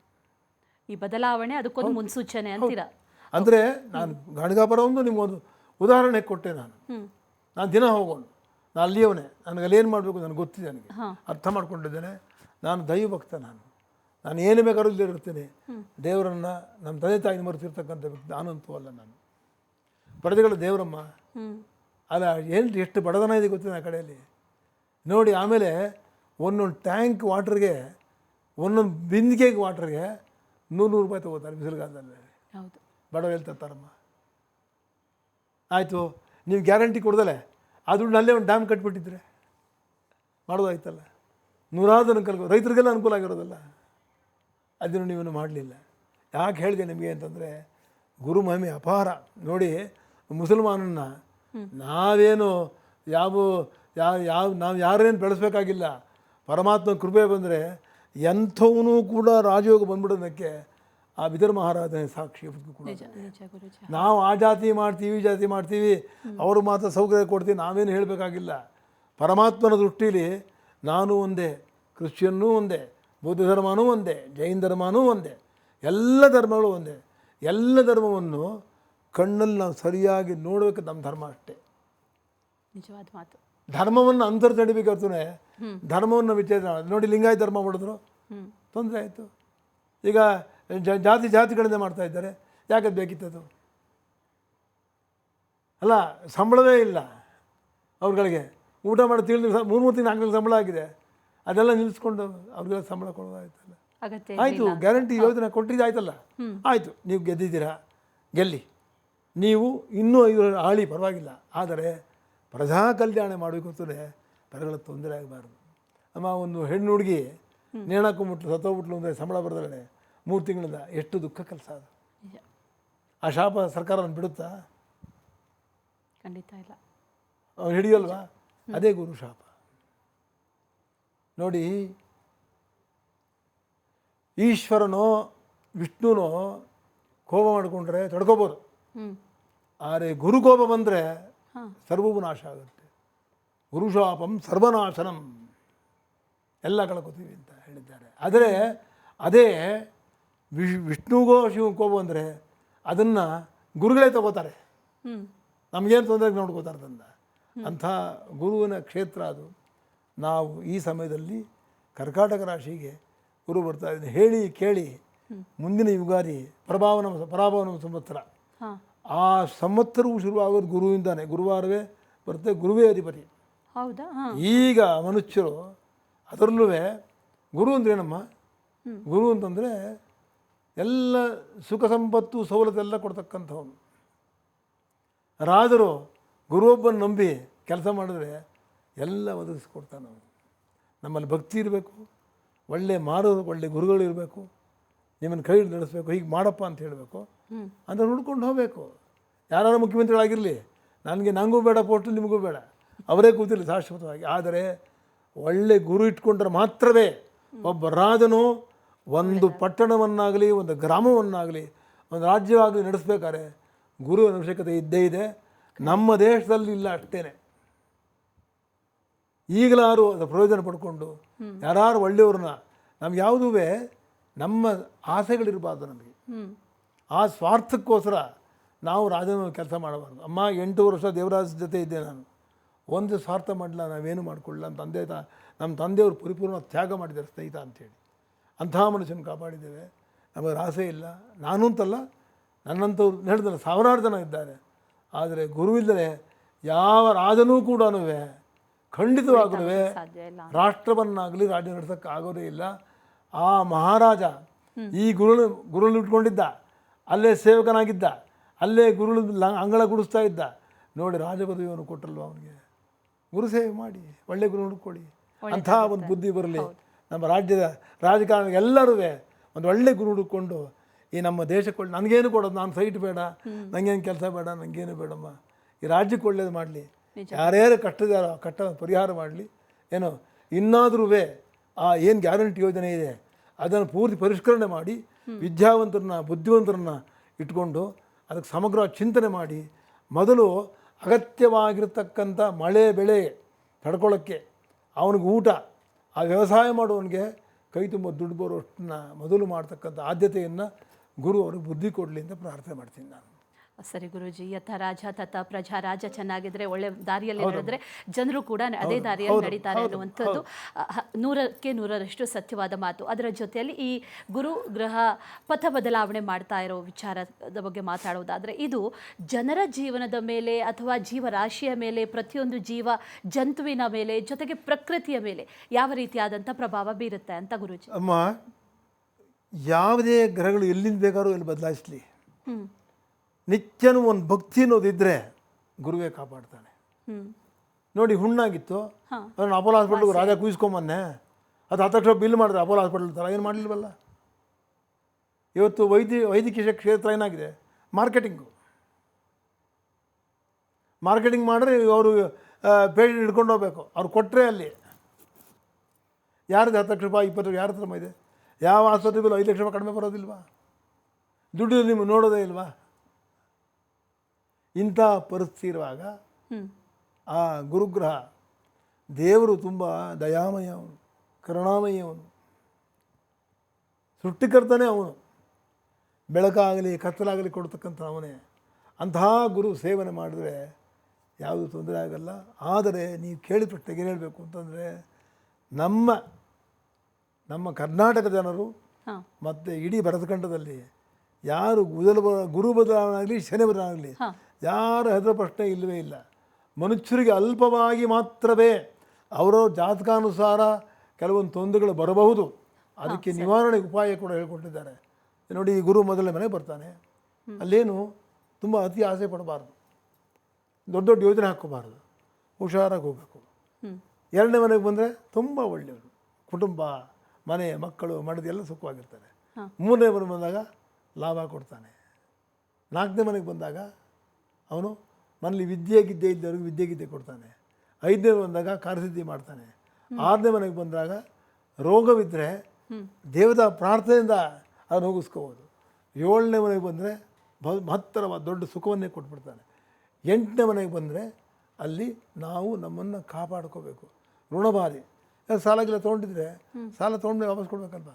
ಈ ಬದಲಾವಣೆ ಅದಕ್ಕೊಂದು ಮುನ್ಸೂಚನೆ ಅಂತೀರಾ? ಅಂದರೆ ನಾನು ಗಾಣಗಾಪುರ ಒಂದು ನಿಮಗೊಂದು ಉದಾಹರಣೆ ಕೊಟ್ಟೆ. ನಾನು ದಿನ ಹೋಗೋಣ, ನಾನು ಅಲ್ಲಿಯವನೇ, ನನಗೆ ಅಲ್ಲೇನು ಮಾಡಬೇಕು ನನಗೆ ಗೊತ್ತಿದೆ, ನನಗೆ ಅರ್ಥ ಮಾಡ್ಕೊಂಡಿದ್ದೇನೆ. ನಾನು ದೈವಭಕ್ತ. ನಾನು ಏನು ಬೇಕಾದ್ರೂ ಇರ್ತೇನೆ. ದೇವರನ್ನು, ನಮ್ಮ ತಂದೆ ತಾಯಿನ ಮರೆತಿರ್ತಕ್ಕಂಥ ವ್ಯಕ್ತಿ ನಾನಂತೂ ಅಲ್ಲ. ನಾನು ಪ್ರಜೆಗಳ ದೇವರಮ್ಮ ಅಲ್ಲ. ಎಷ್ಟು ಬಡತನ ಇದೆ ಗೊತ್ತಿದೆ ಆ ಕಡೆಯಲ್ಲಿ. ನೋಡಿ, ಆಮೇಲೆ ಒಂದೊಂದು ಟ್ಯಾಂಕ್ ವಾಟ್ರಿಗೆ, ಒಂದೊಂದು ಬಿಂದಿಗೆಗೆ ವಾಟ್ರಿಗೆ 100 ರೂಪಾಯಿ ತೊಗೋತಾರೆ ಬಿಸಿಲುಗಾಲದಲ್ಲಿ. ಬಡವ ಹೇಳ್ತಾರಮ್ಮ. ಆಯಿತು, ನೀವು ಗ್ಯಾರಂಟಿ ಕೊಡ್ದಲೆ ಆ ದುಡ್ಡು ಅಲ್ಲೇ ಒಂದು ಡ್ಯಾಮ್ ಕಟ್ಬಿಟ್ಟಿದ್ರೆ ಮಾಡೋದಾಯ್ತಲ್ಲ. ನೂರಾರು ಅನುಕೂಲ, ರೈತರಿಗೆಲ್ಲ ಅನುಕೂಲ ಆಗಿರೋದಲ್ಲ. ಅದನ್ನು ನೀವೇನು ಮಾಡಲಿಲ್ಲ. ಯಾಕೆ ಹೇಳಿದೆ ನಿಮಗೆ ಅಂತಂದರೆ, ಗುರು ಮಹಿಮೆ ಅಪಾರ. ನೋಡಿ, ಮುಸಲ್ಮಾನನ್ನ ನಾವೇನು ನಾವು ಯಾರೇನು ಬೆಳೆಸ್ಬೇಕಾಗಿಲ್ಲ. ಪರಮಾತ್ಮ ಕೃಪೆ ಬಂದರೆ ಎಂಥವನು ಕೂಡ ರಾಜಯೋಗ ಬಂದ್ಬಿಡೋದಕ್ಕೆ ಆ ಬಿದರ್ ಮಹಾರಾಜನೇ ಸಾಕ್ಷಿ ಕೂಡ. ನಾವು ಆ ಜಾತಿ ಮಾಡ್ತೀವಿ, ಈ ಜಾತಿ ಮಾಡ್ತೀವಿ, ಅವರು ಮಾತ್ರ ಸೌಕರ್ಯ ಕೊಡ್ತೀವಿ, ನಾವೇನು ಹೇಳಬೇಕಾಗಿಲ್ಲ. ಪರಮಾತ್ಮನ ದೃಷ್ಟಿಲಿ ನಾನು ಒಂದೇ, ಕ್ರಿಶ್ಚಿಯನ್ನೂ ಒಂದೇ, ಬೌದ್ಧ ಧರ್ಮನೂ ಒಂದೇ, ಜೈನ ಧರ್ಮನೂ ಒಂದೇ, ಎಲ್ಲ ಧರ್ಮಗಳು ಒಂದೇ. ಎಲ್ಲ ಧರ್ಮವನ್ನು ಕಣ್ಣಲ್ಲಿ ನಾವು ಸರಿಯಾಗಿ ನೋಡಬೇಕು. ನಮ್ಮ ಧರ್ಮ ಅಷ್ಟೇ ನಿಜವಾದ ಮಾತು. ಧರ್ಮವನ್ನು ಅಂತರ್ಜಡಿಬೇಕಾಗ್ತದೆ, ಧರ್ಮವನ್ನು ವಿಚ್ಛೇದನ. ನೋಡಿ, ಲಿಂಗಾಯತ ಧರ್ಮ ಮಾಡಿದ್ರು, ತೊಂದರೆ ಆಯಿತು. ಈಗ ಜಾತಿಗಳಿಂದ ಮಾಡ್ತಾ ಇದ್ದಾರೆ. ಯಾಕೆ ಬೇಕಿತ್ತದು? ಅಲ್ಲ, ಸಂಬಳವೇ ಇಲ್ಲ ಅವ್ರುಗಳಿಗೆ. ಊಟ ಮಾಡಿ ತಿಳಿದು 3 ತಿಂಗಳು 4 ತಿಂಗಳು ಸಂಬಳ ಆಗಿದೆ. ಅದೆಲ್ಲ ನಿಲ್ಲಿಸ್ಕೊಂಡು ಅವ್ರಿಗೆಲ್ಲ ಸಂಬಳ ಕೊಡೋದಾಯ್ತಲ್ಲ. ಆಯಿತು, ಗ್ಯಾರಂಟಿ ಯೋಜನೆ ಕೊಟ್ಟಿದ್ದು ಆಯ್ತಲ್ಲ. ಆಯಿತು, ನೀವು ಗೆದ್ದಿದ್ದೀರಾ, ಗೆಲ್ಲಿ. ನೀವು ಇನ್ನೂ 5 ವರ್ಷ ಆಳಿ ಪರವಾಗಿಲ್ಲ, ಆದರೆ ಪ್ರಜಾ ಕಲ್ಯಾಣ ಮಾಡಬೇಕು ಅಂತಲೇ ಪರಗಳ ತೊಂದರೆ ಆಗಬಾರ್ದು. ಅಮ್ಮ, ಒಂದು ಹೆಣ್ಣು ಹುಡುಗಿ ನೇಣಕ್ಕೆ ಮುಟ್ಲು ಸತ್ತೋಗ್ಬಿಟ್ಲು ಅಂದರೆ ಸಂಬಳ ಬರೆದ್ರೆ 3 ತಿಂಗಳಿಂದ ಎಷ್ಟು ದುಃಖ ಕೆಲಸ ಅದು. ನಿಜ. ಆ ಶಾಪ ಸರ್ಕಾರ ಬಿಡುತ್ತಾ? ಖಂಡಿತ ಇಲ್ಲ. ಅವ್ರು ಹಿಡಿಯಲ್ವಾ? ಅದೇ ಗುರು ಶಾಪ. ನೋಡಿ, ಈಶ್ವರನೋ ವಿಷ್ಣುನೋ ಕೋಪ ಮಾಡಿಕೊಂಡ್ರೆ ತಡ್ಕೋಬೋದು, ಆದರೆ ಗುರು ಕೋಪ ಬಂದರೆ ಸರ್ವವು ನಾಶ ಆಗುತ್ತೆ. ಗುರುಶಾಪಂ ಸರ್ವನಾಶನಂ, ಎಲ್ಲ ಕಳ್ಕೊತೀವಿ ಅಂತ ಹೇಳಿದ್ದಾರೆ. ಆದರೆ ಅದೇ ವಿಷ್ಣುಗೋ ಶಿವ ಕೋಪ ಅಂದರೆ ಅದನ್ನು ಗುರುಗಳೇ ತಗೋತಾರೆ, ನಮಗೇನು ತೊಂದರೆ ನೋಡ್ಕೋತಾರೆ ತಂದ ಅಂಥ ಗುರುವಿನ ಕ್ಷೇತ್ರ ಅದು. ನಾವು ಈ ಸಮಯದಲ್ಲಿ ಕರ್ಕಾಟಕ ರಾಶಿಗೆ ಗುರು ಬರ್ತಾ ಇದ್ದೀನಿ ಹೇಳಿ ಕೇಳಿ. ಮುಂದಿನ ಯುಗಾದಿ ಪರಾಭವನ ಸಂವತ್ಸರ, ಆ ಸಂವತ್ಸರವು ಶುರುವಾಗೋದು ಗುರುವಿಂದಾನೆ. ಗುರುವಾರವೇ ಬರುತ್ತೆ, ಗುರುವೇ ಅಧಿಪತಿ. ಹೌದಾ? ಈಗ ಮನುಷ್ಯರು ಅದರಲ್ಲೂ ಗುರು ಅಂದ್ರೇನಮ್ಮ? ಗುರು ಅಂತಂದರೆ ಎಲ್ಲ ಸುಖ ಸಂಪತ್ತು ಸವಲತ್ತೆಲ್ಲ ಕೊಡ್ತಕ್ಕಂಥವನು. ರಾಜರು ಗುರುವೊಬ್ಬನ ನಂಬಿ ಕೆಲಸ ಮಾಡಿದ್ರೆ ಎಲ್ಲ ಒದಗಿಸ್ಕೊಡ್ತಾನೆ ಅವನು. ನಮ್ಮಲ್ಲಿ ಭಕ್ತಿ ಇರಬೇಕು, ಒಳ್ಳೆ ಒಳ್ಳೆ ಗುರುಗಳು ಇರಬೇಕು, ನಿಮ್ಮನ್ನು ಕೈ ನಡೆಸಬೇಕು, ಹೀಗೆ ಮಾಡಪ್ಪ ಅಂತ ಹೇಳಬೇಕು, ಅಂತ ನೋಡ್ಕೊಂಡು ಹೋಗಬೇಕು. ಯಾರು ಮುಖ್ಯಮಂತ್ರಿಗಳಾಗಿರಲಿ, ನನಗೂ ಬೇಡ ಪೋಸ್ಟು, ನಿಮಗೂ ಬೇಡ, ಅವರೇ ಕೂತಿರಲಿ ಶಾಶ್ವತವಾಗಿ. ಆದರೆ ಒಳ್ಳೆ ಗುರು ಇಟ್ಕೊಂಡ್ರೆ ಮಾತ್ರವೇ ಒಬ್ಬ ರಾಜನು ಒಂದು ಪಟ್ಟಣವನ್ನಾಗಲಿ, ಒಂದು ಗ್ರಾಮವನ್ನಾಗಲಿ, ಒಂದು ರಾಜ್ಯವಾಗಲಿ ನಡೆಸಬೇಕಾದ್ರೆ ಗುರುವಿನ ಅವಶ್ಯಕತೆ ಇದ್ದೇ ಇದೆ. ನಮ್ಮ ದೇಶದಲ್ಲಿ ಇಲ್ಲ ಅಷ್ಟೇ. ಈಗಲಾರು ಅದರ ಪ್ರಯೋಜನ ಪಡ್ಕೊಂಡು ಯಾರು ಒಳ್ಳೆಯವ್ರನ್ನ, ನಮ್ಗೆ ಯಾವುದೂ ನಮ್ಮ ಆಸೆಗಳಿರಬಾರ್ದು. ನಮಗೆ ಆ ಸ್ವಾರ್ಥಕ್ಕೋಸ್ಕರ ನಾವು ರಾಜನ ಕೆಲಸ ಮಾಡಬಾರ್ದು. ಅಮ್ಮ, 8 ವರ್ಷ ದೇವರಾಜ ಜೊತೆ ಇದ್ದೆ ನಾನು, ಒಂದು ಸ್ವಾರ್ಥ ಮಾಡಲಿಲ್ಲ, ನಾವೇನು ಮಾಡ್ಕೊಳ್ಳಿಲ್ಲ. ನಮ್ಮ ತಂದೆಯವರು ಪರಿಪೂರ್ಣ ತ್ಯಾಗ ಮಾಡಿದ್ದಾರೆ ಸ್ನೇಹಿತ ಅಂಥೇಳಿ. ಅಂಥ ಮನುಷ್ಯನ ಕಾಪಾಡಿದ್ದೇವೆ. ನಮಗೆ ಆಸೆ ಇಲ್ಲ. ನಾನು ಅಂತಲ್ಲ, ನನ್ನಂಥವ್ರು ಹೇಳಿದ್ರೆ 1000 ಜನ ಇದ್ದಾರೆ. ಆದರೆ ಗುರುವಿಲ್ಲದೆ ಯಾವ ರಾಜನೂ ಕೂಡ ಖಂಡಿತವಾಗಲೂ ರಾಷ್ಟ್ರವನ್ನಾಗಲಿ ರಾಜ್ಯ ನಡೆಸೋಕ್ಕೆ ಆಗೋದೇ ಇಲ್ಲ. ಆ ಮಹಾರಾಜ ಈ ಗುರುಳು ಇಟ್ಕೊಂಡಿದ್ದ, ಅಲ್ಲೇ ಸೇವಕನಾಗಿದ್ದ, ಅಲ್ಲೇ ಗುರುಳು ಅಂಗಳ ಗುಡಿಸ್ತಾ ಇದ್ದ. ನೋಡಿ, ರಾಜಪದವಿಯನ್ನು ಕೊಟ್ಟಲ್ವ ಅವನಿಗೆ. ಗುರು ಸೇವೆ ಮಾಡಿ, ಒಳ್ಳೆ ಗುರು ಹುಡ್ಕೊಳ್ಳಿ. ಅಂಥ ಒಂದು ಬುದ್ಧಿ ಬರಲಿ ನಮ್ಮ ರಾಜ್ಯದ ರಾಜಕಾರಣಿಗೆ. ಎಲ್ಲರೂ ಒಂದು ಒಳ್ಳೆ ಗುರು ಹುಡುಕೊಂಡು ಈ ನಮ್ಮ ದೇಶಕ್ಕೆ ನನಗೇನು ಕೊಡೋದು, ನಾನು ಸೈಟ್ ಬೇಡ, ನನಗೇನು ಕೆಲಸ ಬೇಡ, ನನಗೇನು ಬೇಡಮ್ಮ, ಈ ರಾಜ್ಯಕ್ಕೆ ಒಳ್ಳೇದು ಮಾಡಲಿ, ಯಾರ್ಯಾರು ಕಟ್ಟ ಪರಿಹಾರ ಮಾಡಲಿ. ಏನೋ ಇನ್ನಾದರೂ ಆ ಏನು ಗ್ಯಾರಂಟಿ ಯೋಜನೆ ಇದೆ ಅದನ್ನು ಪೂರ್ತಿ ಪರಿಷ್ಕರಣೆ ಮಾಡಿ ವಿದ್ಯಾವಂತರನ್ನ ಬುದ್ಧಿವಂತರನ್ನ ಇಟ್ಕೊಂಡು ಅದಕ್ಕೆ ಸಮಗ್ರ ಚಿಂತನೆ ಮಾಡಿ, ಮೊದಲು ಅಗತ್ಯವಾಗಿರ್ತಕ್ಕಂಥ ಮಳೆ ಬೆಳೆ ತಡ್ಕೊಳ್ಳೋಕ್ಕೆ, ಅವನಿಗೆ ಊಟ, ಆ ವ್ಯವಸಾಯ ಮಾಡುವವನಿಗೆ ಕೈ ತುಂಬ ದುಡ್ಡು ಬರೋಷ್ಟನ್ನ ಮೊದಲು ಮಾಡ್ತಕ್ಕಂಥ ಆದ್ಯತೆಯನ್ನು ಗುರು ಅವ್ರಿಗೆ ಬುದ್ಧಿ ಕೊಡಲಿ ಅಂತ ಪ್ರಾರ್ಥನೆ ಮಾಡ್ತೀನಿ ನಾನು. ಸರಿ ಗುರುಜಿ, ಯಥ ರಾಜ ತಥ ಪ್ರಜಾ. ರಾಜ ಚೆನ್ನಾಗಿದ್ರೆ, ಒಳ್ಳೆ ದಾರಿಯಲ್ಲಿ ನಡೆದ್ರೆ ಜನರು ಕೂಡ ಅದೇ ದಾರಿಯಲ್ಲಿ ನಡೀತಾರೆ ಅನ್ನುವಂಥದ್ದು 100ಕ್ಕೆ 100ರಷ್ಟು ಸತ್ಯವಾದ ಮಾತು. ಅದರ ಜೊತೆಯಲ್ಲಿ ಈ ಗುರು ಗ್ರಹ ಪಥ ಬದಲಾವಣೆ ಮಾಡ್ತಾ ಇರೋ ವಿಚಾರದ ಬಗ್ಗೆ ಮಾತಾಡೋದಾದರೆ, ಇದು ಜನರ ಜೀವನದ ಮೇಲೆ ಅಥವಾ ಜೀವರಾಶಿಯ ಮೇಲೆ, ಪ್ರತಿಯೊಂದು ಜೀವ ಜಂತುವಿನ ಮೇಲೆ, ಜೊತೆಗೆ ಪ್ರಕೃತಿಯ ಮೇಲೆ ಯಾವ ರೀತಿಯಾದಂಥ ಪ್ರಭಾವ ಬೀರುತ್ತೆ ಅಂತ ಗುರುಜಿ? ಅಮ್ಮ, ಯಾವುದೇ ಗ್ರಹಗಳು ಎಲ್ಲಿಂದ ಬೇಕಾದ್ರೂ ಎಲ್ಲಿ ಬದಲಾಯಿಸಲಿ, ನಿತ್ಯನೂ ಒಂದು ಭಕ್ತಿ ಅನ್ನೋದಿದ್ದರೆ ಗುರುವೇ ಕಾಪಾಡ್ತಾನೆ. ನೋಡಿ, ಹುಣ್ಣಾಗಿತ್ತು, ಅದನ್ನು ಅಪೋಲೋ ಹಾಸ್ಪಿಟ್ಲಿಗೆ ರಾಜ ಕೂಯಿಸ್ಕೊಂಬನ್ನೆ, ಅದು 10 ಲಕ್ಷ ಬಿಲ್ ಮಾಡಿದ್ರೆ ಅಪೋಲೋ ಹಾಸ್ಪಿಟಲ್ ಥರ ಏನು ಮಾಡಲಿಲ್ವಲ್ಲ. ಇವತ್ತು ವೈದ್ಯಕೀಯ ಕ್ಷೇತ್ರ ಏನಾಗಿದೆ? ಮಾರ್ಕೆಟಿಂಗ್ ಮಾಡಿದ್ರೆ ಅವರು ಪೇಷಂಟ್ ಹಿಡ್ಕೊಂಡು ಹೋಗ್ಬೇಕು. ಅವ್ರು ಕೊಟ್ಟರೆ ಅಲ್ಲಿ ಯಾರ್ದು 10 ಲಕ್ಷ ರೂಪಾಯಿ 20 ಲಕ್ಷ ಯಾರ ಹತ್ರ ಇದೆ? ಯಾವ ಆಸ್ಪತ್ರೆ ಬಿಲ್ 5 ಲಕ್ಷ ರೂಪಾಯಿ ಕಡಿಮೆ ಬರೋದಿಲ್ವಾ? ದುಡ್ಡು ನಿಮ್ಗೆ ನೋಡೋದೇ ಇಲ್ವಾ? ಇಂಥ ಪರಿಸ್ಥಿತಿ ಇರುವಾಗ ಆ ಗುರುಗ್ರಹ ದೇವರು ತುಂಬ ದಯಾಮಯ, ಅವನು ಕರುಣಾಮಯ, ಅವನು ಸೃಷ್ಟಿಕರ್ತನೇ, ಅವನು ಬೆಳಕಾಗಲಿ ಕತ್ತಲಾಗಲಿ ಕೊಡ್ತಕ್ಕಂಥ ಅವನೇ. ಅಂತಹ ಗುರು ಸೇವನೆ ಮಾಡಿದ್ರೆ ಯಾವುದೂ ತೊಂದರೆ ಆಗಲ್ಲ. ಆದರೆ ನೀವು ಕೇಳಿದ ಪ್ರಶ್ನೆಗೆ ಏನು ಹೇಳಬೇಕು ಅಂತಂದರೆ, ನಮ್ಮ ಕರ್ನಾಟಕ ಜನರು ಮತ್ತು ಇಡೀ ಭರತಖಂಡದಲ್ಲಿ ಯಾರು ಗುರು ಬದಲಾವಣೆ ಆಗಲಿ ಶನಿ ಬದಲಾವಣೆ ಆಗಲಿ ಯಾರು ಹೆದರ ಪ್ರಶ್ನೆ ಇಲ್ಲವೇ ಇಲ್ಲ. ಮನುಷ್ಯರಿಗೆ ಅಲ್ಪವಾಗಿ ಮಾತ್ರವೇ ಅವರ ಜಾತಕಾನುಸಾರ ಕೆಲವೊಂದು ತೊಂದರೆಗಳು ಬರಬಹುದು. ಅದಕ್ಕೆ ನಿವಾರಣೆಗೆ ಉಪಾಯ ಕೂಡ ಹೇಳ್ಕೊಟ್ಟಿದ್ದಾರೆ. ನೋಡಿ, ಈ ಗುರು ಮೊದಲನೇ ಮನೆ ಬರ್ತಾನೆ, ಅಲ್ಲೇನು ತುಂಬ ಅತಿ ಆಸೆ ಪಡಬಾರ್ದು, ದೊಡ್ಡ ದೊಡ್ಡ ಯೋಜನೆ ಹಾಕ್ಕೋಬಾರ್ದು, ಹುಷಾರಾಗಿ ಹೋಗಬೇಕು. ಎರಡನೇ ಮನೆಗೆ ಬಂದರೆ ತುಂಬ ಒಳ್ಳೆಯವರು, ಕುಟುಂಬ, ಮನೆ, ಮಕ್ಕಳು, ಮಡದಿ ಎಲ್ಲ ಸುಖವಾಗಿರ್ತಾರೆ. ಮೂರನೇ ಮನೆಗೆ ಬಂದಾಗ ಲಾಭ ಕೊಡ್ತಾನೆ. ನಾಲ್ಕನೇ ಮನೆಗೆ ಬಂದಾಗ ಅವನು ಮನೇಲಿ ವಿದ್ಯೆ ಇದ್ದವ್ರಿಗೆ ವಿದ್ಯೆ ಕೊಡ್ತಾನೆ. ಐದನೇ ಬಂದಾಗ ಕಾರ್ಯಸಿದ್ಧಿ ಮಾಡ್ತಾನೆ. ಆರನೇ ಮನೆಗೆ ಬಂದಾಗ ರೋಗವಿದ್ದರೆ ದೇವತಾ ಪ್ರಾರ್ಥನೆಯಿಂದ ಅದನ್ನು ಹೋಗಿಸ್ಕೋಬೋದು. ಏಳನೇ ಮನೆಗೆ ಬಂದರೆ ಮಹತ್ತರವಾದ ದೊಡ್ಡ ಸುಖವನ್ನೇ ಕೊಟ್ಬಿಡ್ತಾನೆ. ಎಂಟನೇ ಮನೆಗೆ ಬಂದರೆ ಅಲ್ಲಿ ನಾವು ನಮ್ಮನ್ನು ಕಾಪಾಡ್ಕೋಬೇಕು. ಋಣಬಾಧೆ, ಸಾಲಗೆಲ್ಲ ತೊಗೊಂಡಿದ್ರೆ ಸಾಲ ತೊಗೊಂಡ್ಮೇಲೆ ವಾಪಸ್ ಕೊಡ್ಬೇಕಲ್ವ.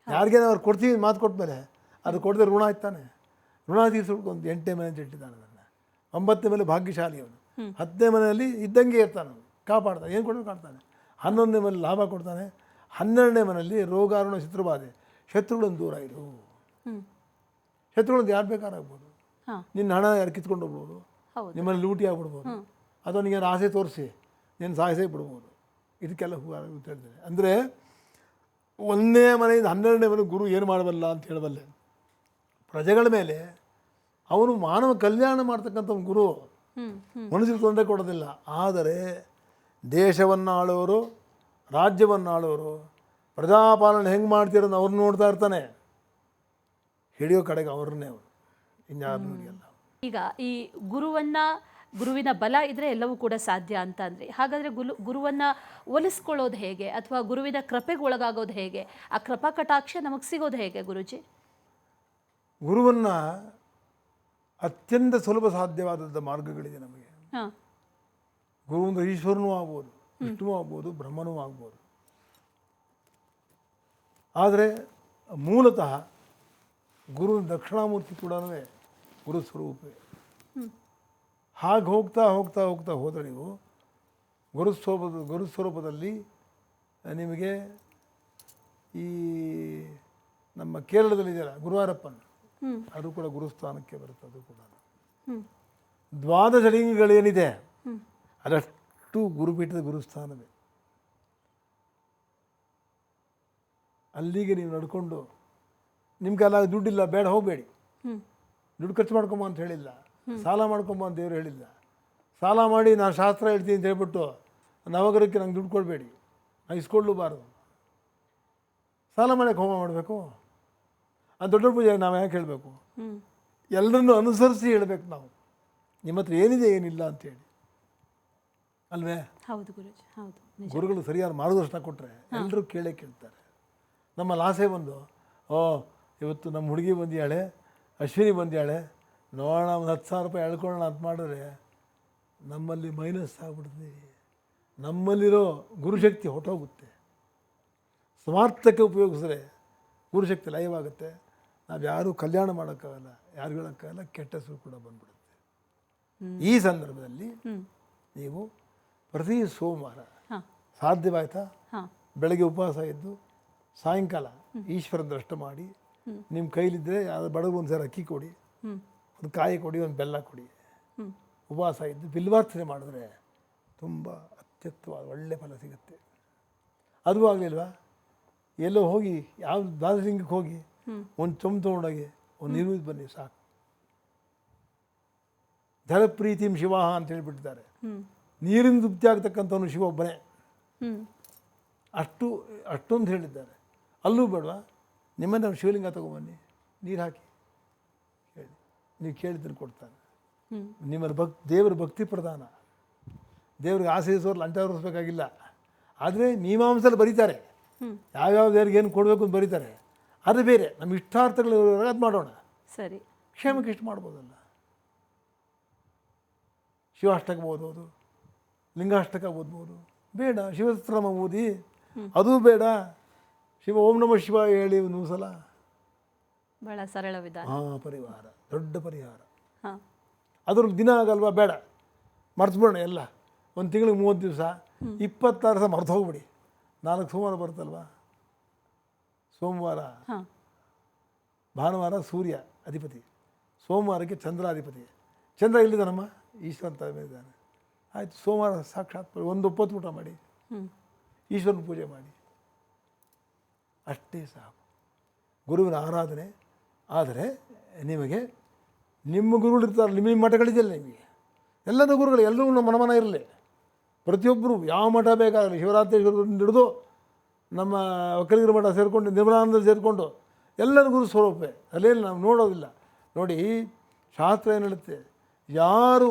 ಯಾರಿಗೇನೋ ಅವ್ರು ಕೊಡ್ತೀವಿ ಮಾತು ಕೊಟ್ಮೇಲೆ ಅದು ಕೊಡದೆ ಋಣ ಆಯ್ತಾನೆ. ಋಣ ತೀರಿಸ್ಬಿಟ್ಟು ಒಂದು 8ನೇ ಮನೆ ಅಂತ ಇಟ್ಟಿದ್ದಾನೆ ಅದನ್ನು. 9ನೇ ಮನೆ ಭಾಗ್ಯಶಾಲಿ ಅವನು. 10ನೇ ಮನೆಯಲ್ಲಿ ಇದ್ದಂಗೆ ಇರ್ತಾನೆ, ಅವನು ಕಾಪಾಡ್ತಾನೆ, ಏನು ಕೊಡಬೇಕು ಕಾಡ್ತಾನೆ. 11ನೇ ಮನೆ ಲಾಭ ಕೊಡ್ತಾನೆ. 12ನೇ ಮನೆಯಲ್ಲಿ ರೋಗಾರುಣ ಶತ್ರುಬಾಧೆ, ಶತ್ರುಗಳನ್ನು ದೂರ ಇರು. ಶತ್ರುಗಳಂತ ಯಾರು ಬೇಕಾರಾಗ್ಬೋದು. ನಿನ್ನ ಹಣ ಯಾರು ಕಿತ್ಕೊಂಡು ಹೋಗ್ಬೋದು, ನಿಮ್ಮಲ್ಲಿ ಲೂಟಿ ಆಗ್ಬಿಡ್ಬೋದು, ಅಥವಾ ನಿಮಗೆ ಆಸೆ ತೋರಿಸಿ ನೀನು ಸಾಯಿಸೇ ಬಿಡ್ಬೋದು. ಇದಕ್ಕೆಲ್ಲ ಅಂತ ಹೇಳ್ತಾರೆ. ಅಂದರೆ 1ನೇ ಮನೆಯಿಂದ 12ನೇ ಮನೆ ಗುರು ಏನು ಮಾಡಬಲ್ಲ ಅಂತ ಹೇಳಬಲ್ಲೆ. ಪ್ರಜೆಗಳ ಮೇಲೆ ಅವನು ಮಾನವ ಕಲ್ಯಾಣ ಮಾಡ್ತಕ್ಕಂಥ ಒಂದು ಗುರು, ಮನುಷ್ಯರಿಗೆ ತೊಂದರೆ ಕೊಡೋದಿಲ್ಲ. ಆದರೆ ದೇಶವನ್ನು ಆಳೋರು, ರಾಜ್ಯವನ್ನು ಆಳೋರು, ಪ್ರಜಾಪಾಲನೆ ಹೆಂಗೆ ಮಾಡ್ತಿರೋದು ಅವ್ರನ್ನ ನೋಡ್ತಾ ಇರ್ತಾನೆ. ಹಿಡಿಯೋ ಕಡೆಗೆ ಅವ್ರನ್ನೇ ಅವನು, ಇನ್ಯಾರನ್ನೂ ಹಿಡಿಯಲ್ಲ. ಈಗ ಈ ಗುರುವಿನ ಬಲ ಇದ್ರೆ ಎಲ್ಲವೂ ಕೂಡ ಸಾಧ್ಯ ಅಂತ ಅಂದ್ರೆ, ಹಾಗಾದ್ರೆ ಗುರುವನ್ನ ಒಲಿಸ್ಕೊಳ್ಳೋದು ಹೇಗೆ, ಅಥವಾ ಗುರುವಿನ ಕೃಪೆಗೆ ಒಳಗಾಗೋದು ಹೇಗೆ, ಆ ಕೃಪಾ ಕಟಾಕ್ಷ ನಮಗೆ ಸಿಗೋದು ಹೇಗೆ ಗುರುಜಿ? ಗುರುವನ್ನು ಅತ್ಯಂತ ಸುಲಭ ಸಾಧ್ಯವಾದಂಥ ಮಾರ್ಗಗಳಿದೆ ನಮಗೆ. ಗುರು ಅಂದರೆ ಈಶ್ವರನೂ ಆಗ್ಬೋದು, ವಿಷ್ಣುವೂ ಆಗ್ಬೋದು, ಬ್ರಹ್ಮನೂ ಆಗ್ಬೋದು. ಆದರೆ ಮೂಲತಃ ಗುರು ದಕ್ಷಿಣಾಮೂರ್ತಿ ಕೂಡ ಗುರು ಸ್ವರೂಪವೇ. ಹಾಗೆ ಹೋಗ್ತಾ ಹೋಗ್ತಾ ಹೋಗ್ತಾ ಹೋದರೆ ನೀವು ಗುರುಸ್ವರೂಪದಲ್ಲಿ ನಿಮಗೆ ಈ ನಮ್ಮ ಕೇರಳದಲ್ಲಿದೆಯಲ್ಲ ಗುರುವಾರಪ್ಪನ, ಅದು ಕೂಡ ಗುರುಸ್ಥಾನಕ್ಕೆ ಬರುತ್ತೆ. ಅದು ಕೂಡ ದ್ವಾದಶ ಲಿಂಗಗಳೇನಿದೆ ಅದಷ್ಟು ಗುರುಪೀಠದ ಗುರುಸ್ಥಾನವೇ. ಅಲ್ಲಿಗೆ ನೀವು ನಡ್ಕೊಂಡು, ನಿಮ್ಗೆಲ್ಲ ದುಡ್ಡಿಲ್ಲ ಬೇಡ ಹೋಗಬೇಡಿ, ದುಡ್ಡು ಖರ್ಚು ಮಾಡ್ಕೊಂಬ ಅಂತ ಹೇಳಿಲ್ಲ, ಸಾಲ ಮಾಡ್ಕೊಂಬ ಅಂತ ದೇವರು ಹೇಳಿಲ್ಲ. ಸಾಲ ಮಾಡಿ ನಾನು ಶಾಸ್ತ್ರ ಹೇಳ್ತೀನಿ ಅಂತ ಹೇಳ್ಬಿಟ್ಟು ನವಗ್ರಹಕ್ಕೆ ನಂಗೆ ದುಡ್ಡು ಕೊಡಬೇಡಿ, ನಾನು ಇಸ್ಕೊಳ್ಳಬಾರ್ದು. ಸಾಲ ಮಾಡಕ್ಕೆ ಹೋಮ ಮಾಡಬೇಕು, ಆ ದೊಡ್ಡ ಪೂಜೆ ನಾವು ಯಾಕೆ ಹೇಳಬೇಕು? ಎಲ್ಲರನ್ನೂ ಅನುಸರಿಸಿ ಹೇಳಬೇಕು ನಾವು, ನಿಮ್ಮ ಹತ್ರ ಏನಿದೆ ಏನಿಲ್ಲ ಅಂತೇಳಿ, ಅಲ್ವೇ? ಹೌದು ಗುರುಜಿ, ಹೌದು. ಗುರುಗಳು ಸರಿಯಾದ ಮಾರ್ಗದರ್ಶನ ಕೊಟ್ಟರೆ ಎಲ್ಲರೂ ಕೇಳ್ತಾರೆ. ನಮ್ಮಲ್ಲಿ ಆಸೆ ಬಂದು, ಇವತ್ತು ನಮ್ಮ ಹುಡುಗಿ ಬಂದಿಯಾಳೆ, ಅಶ್ವಿನಿ ಬಂದಿಯಾಳೆ, ನೋಡೋಣ ಒಂದು 10,000 ರೂಪಾಯಿ ಎಳ್ಕೊಳ್ಳೋಣ ಅಂತ ಮಾಡಿದ್ರೆ ನಮ್ಮಲ್ಲಿ ಮೈನಸ್ ಆಗ್ಬಿಡ್ತೀವಿ. ನಮ್ಮಲ್ಲಿರೋ ಗುರುಶಕ್ತಿ ಹೊಟ್ಟೋಗುತ್ತೆ. ಸ್ವಾರ್ಥಕ್ಕೆ ಉಪಯೋಗಿಸಿದ್ರೆ ಗುರುಶಕ್ತಿ ಲಯವಾಗುತ್ತೆ. ನಾವು ಯಾರೂ ಕಲ್ಯಾಣ ಮಾಡೋಕ್ಕಾಗಲ್ಲ, ಯಾರು ಹೇಳೋಕ್ಕಾಗಲ್ಲ, ಕೆಟ್ಟ ಹೆಸರು ಕೂಡ ಬಂದ್ಬಿಡುತ್ತೆ. ಈ ಸಂದರ್ಭದಲ್ಲಿ ನೀವು ಪ್ರತಿ ಸೋಮವಾರ ಸಾಧ್ಯವಾಯ್ತಾ ಬೆಳಗ್ಗೆ ಉಪವಾಸ ಇದ್ದು ಸಾಯಂಕಾಲ ಈಶ್ವರನ ದರ್ಶನ ಮಾಡಿ, ನಿಮ್ಮ ಕೈಲಿದ್ದರೆ ಯಾರು ಬಡವರು ಒಂದು ಸಾರಿ ಅಕ್ಕಿ ಕೊಡಿ, ಒಂದು ಕಾಯಿ ಕೊಡಿ, ಒಂದು ಬೆಲ್ಲ ಕೊಡಿ, ಉಪವಾಸ ಇದ್ದು ಬಿಲ್ವಾರ್ಚನೆ ಮಾಡಿದ್ರೆ ತುಂಬ ಅತ್ಯುತ್ತಮವಾದ ಒಳ್ಳೆ ಫಲ ಸಿಗುತ್ತೆ. ಅದು ಆಗಲಿಲ್ವಾ, ಎಲ್ಲೋ ಹೋಗಿ ಯಾವ ದಾರ್ಜಿಲಿಂಗಕ್ಕೆ ಹೋಗಿ ಒಂದು ಚೊಂಬು ತೊಗೊಂಡೋಗಿ ಒಂದು ನೀರು ಬನ್ನಿ ಸಾಕು. ಜಲಪ್ರೀತಿಂ ಶಿವ ಅಂತ ಹೇಳಿಬಿಟ್ಟಿದ್ದಾರೆ. ನೀರಿನ ತೃಪ್ತಿ ಆಗ್ತಕ್ಕಂಥವನು ಶಿವ ಒಬ್ಬನೇ. ಅಷ್ಟೊಂದು ಹೇಳಿದ್ದಾರೆ. ಅಲ್ಲೂ ಬೇಡವಾ, ನಿಮ್ಮನ್ನು ನಾವು ಶಿವಲಿಂಗ ತೊಗೊಂಬನ್ನಿ, ನೀರು ಹಾಕಿ ಹೇಳಿ, ನೀವು ಕೇಳಿದ್ರೆ ಕೊಡ್ತಾನೆ. ನಿಮ್ಮಲ್ಲಿ ದೇವರ ಭಕ್ತಿ ಪ್ರಧಾನ. ದೇವ್ರಿಗೆ ಆಸೆ ಸೋರ್ ಲಂಚ ತೋರಿಸ್ಬೇಕಾಗಿಲ್ಲ. ಆದರೆ ಮೀಮಾಂಸಲ್ಲಿ ಬರೀತಾರೆ, ಯಾವ್ಯಾವ ದೇವ್ರಿಗೆ ಏನು ಕೊಡಬೇಕು ಅಂತ ಬರೀತಾರೆ. ಅದು ಬೇರೆ, ನಮ್ಮ ಇಷ್ಟಾರ್ಥಗಳು ಅದು ಮಾಡೋಣ. ಸರಿ, ಕ್ಷೇಮಕ್ಕೆ ಇಷ್ಟು ಮಾಡ್ಬೋದಲ್ಲ. ಶಿವಾಷ್ಟಕ ಓದೋದು, ಲಿಂಗಾಷ್ಟಕ ಓದ್ಬೋದು, ಬೇಡ ಶಿವಸಹಸ್ರನಾಮ ಓದಿ, ಅದೂ ಬೇಡ, ಶಿವ ಓಂ ನಮಃ ಶಿವ ಹೇಳಿ ಒಂದು ಸಲ, ಬಹಳ ಸರಳ ವಿಧಾನ. ಪರಿಹಾರ, ದೊಡ್ಡ ಪರಿಹಾರ. ಅದ್ರಲ್ಲಿ ದಿನ ಆಗಲ್ವಾ, ಬೇಡ ಮರ್ತ್ಬಿಡೋಣ ಎಲ್ಲ. ಒಂದು ತಿಂಗಳಿಗೆ 30 ದಿವಸ, 26 ದಿವಸ ಮರ್ತು ಹೋಗ್ಬಿಡಿ. 4 ಸೋಮವಾರ ಬರುತ್ತಲ್ವ, ಸೋಮವಾರ ಭಾನುವಾರ ಸೂರ್ಯ ಅಧಿಪತಿ, ಸೋಮವಾರಕ್ಕೆ ಚಂದ್ರ ಅಧಿಪತಿ. ಚಂದ್ರ ಇಲ್ಲಿದ್ದಾನಮ್ಮ, ಈಶ್ವರನ ತಲೆ ಇದ್ದಾನೆ. ಆಯಿತು, ಸೋಮವಾರ ಸಾಕ್ಷಾತ್ ಒಂದು 9 ಊಟ ಮಾಡಿ ಈಶ್ವರನ ಪೂಜೆ ಮಾಡಿ, ಅಷ್ಟೇ ಸಾಕು. ಗುರುವಿನ ಆರಾಧನೆ. ಆದರೆ ನಿಮಗೆ ನಿಮ್ಮ ಗುರುಗಳು ಇರ್ತಾರೆ, ನಿಮ್ಮ ಮಠಗಳಿದೆಯಲ್ಲ ನಿಮಗೆ, ಎಲ್ಲರ ಗುರುಗಳು ಎಲ್ಲರೂ ನಮ್ಮ ಮನ ಇರಲಿ. ಪ್ರತಿಯೊಬ್ಬರು ಯಾವ ಮಠ ಬೇಕಾಗಲಿ, ಶಿವರಾತ್ರೀಶ್ವರರಿಂದ ಹಿಡಿದು ನಮ್ಮ ಒಕ್ಕಲಿಗರ ಮಠ ಸೇರಿಕೊಂಡು ನಿರ್ಮಲಾನಂದ ಸೇರಿಕೊಂಡು ಎಲ್ಲರ ಗುರು ಸ್ವರೂಪೇ, ಅಲ್ಲೇನು ನಾವು ನೋಡೋದಿಲ್ಲ. ನೋಡಿ, ಶಾಸ್ತ್ರ ಏನು ಹೇಳುತ್ತೆ, ಯಾರು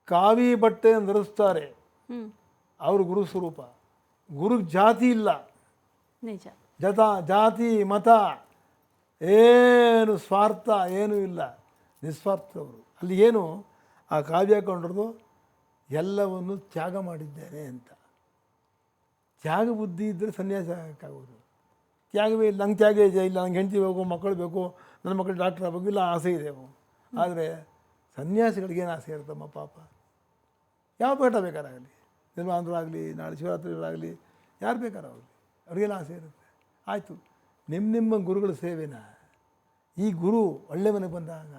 ಕಾವಿ ಬಟ್ಟೆಯನ್ನು ಧರಿಸ್ತಾರೆ ಅವರು ಗುರು ಸ್ವರೂಪ. ಗುರು ಜಾತಿ ಇಲ್ಲ, ನಿಜ. ಜಾತಿ ಮತ ಏನು ಸ್ವಾರ್ಥ ಏನೂ ಇಲ್ಲ, ನಿಸ್ವಾರ್ಥವರು. ಅಲ್ಲಿ ಏನು ಆ ಕಾವ್ಯ ಹಾಕೊಂಡಿರೋದು ಎಲ್ಲವನ್ನು ತ್ಯಾಗ ಮಾಡಿದ್ದೇನೆ ಅಂತ. ತ್ಯಾಗ ಬುದ್ಧಿ ಇದ್ದರೆ ಸನ್ಯಾಸ ಆಗೋದು. ತ್ಯಾಗವೇ ಇಲ್ಲ, ನಂಗೆ ತ್ಯಾಗ ಇಲ್ಲ, ನಂಗೆ ಹೆಂಡತಿ ಬೇಕು, ಮಕ್ಕಳು ಬೇಕು, ನನ್ನ ಮಕ್ಕಳು ಡಾಕ್ಟರ್ ಆಗಬೇಕು, ಇಲ್ಲ ಆಸೆ ಇದೆ. ಆದರೆ ಸನ್ಯಾಸಿಗಳಿಗೇನು ಆಸೆ ಇರುತ್ತಮ್ಮ ಪಾಪ. ಯಾವ ಪಾಠ ಬೇಕಾರಾಗಲಿ, ನಿರ್ಮಾಣರಾಗಲಿ, ನಾಳೆ ಶಿವರಾತ್ರಿಗಳಾಗಲಿ, ಯಾರು ಬೇಕಾರಾಗಲಿ, ಅವ್ರಿಗೇನು ಆಸೆ ಇರುತ್ತೆ. ಆಯಿತು, ನಿಮ್ಮ ಗುರುಗಳ ಸೇವೆನ ಈ ಗುರು ಒಳ್ಳೆ ಮನೆಗೆ ಬಂದಾಗ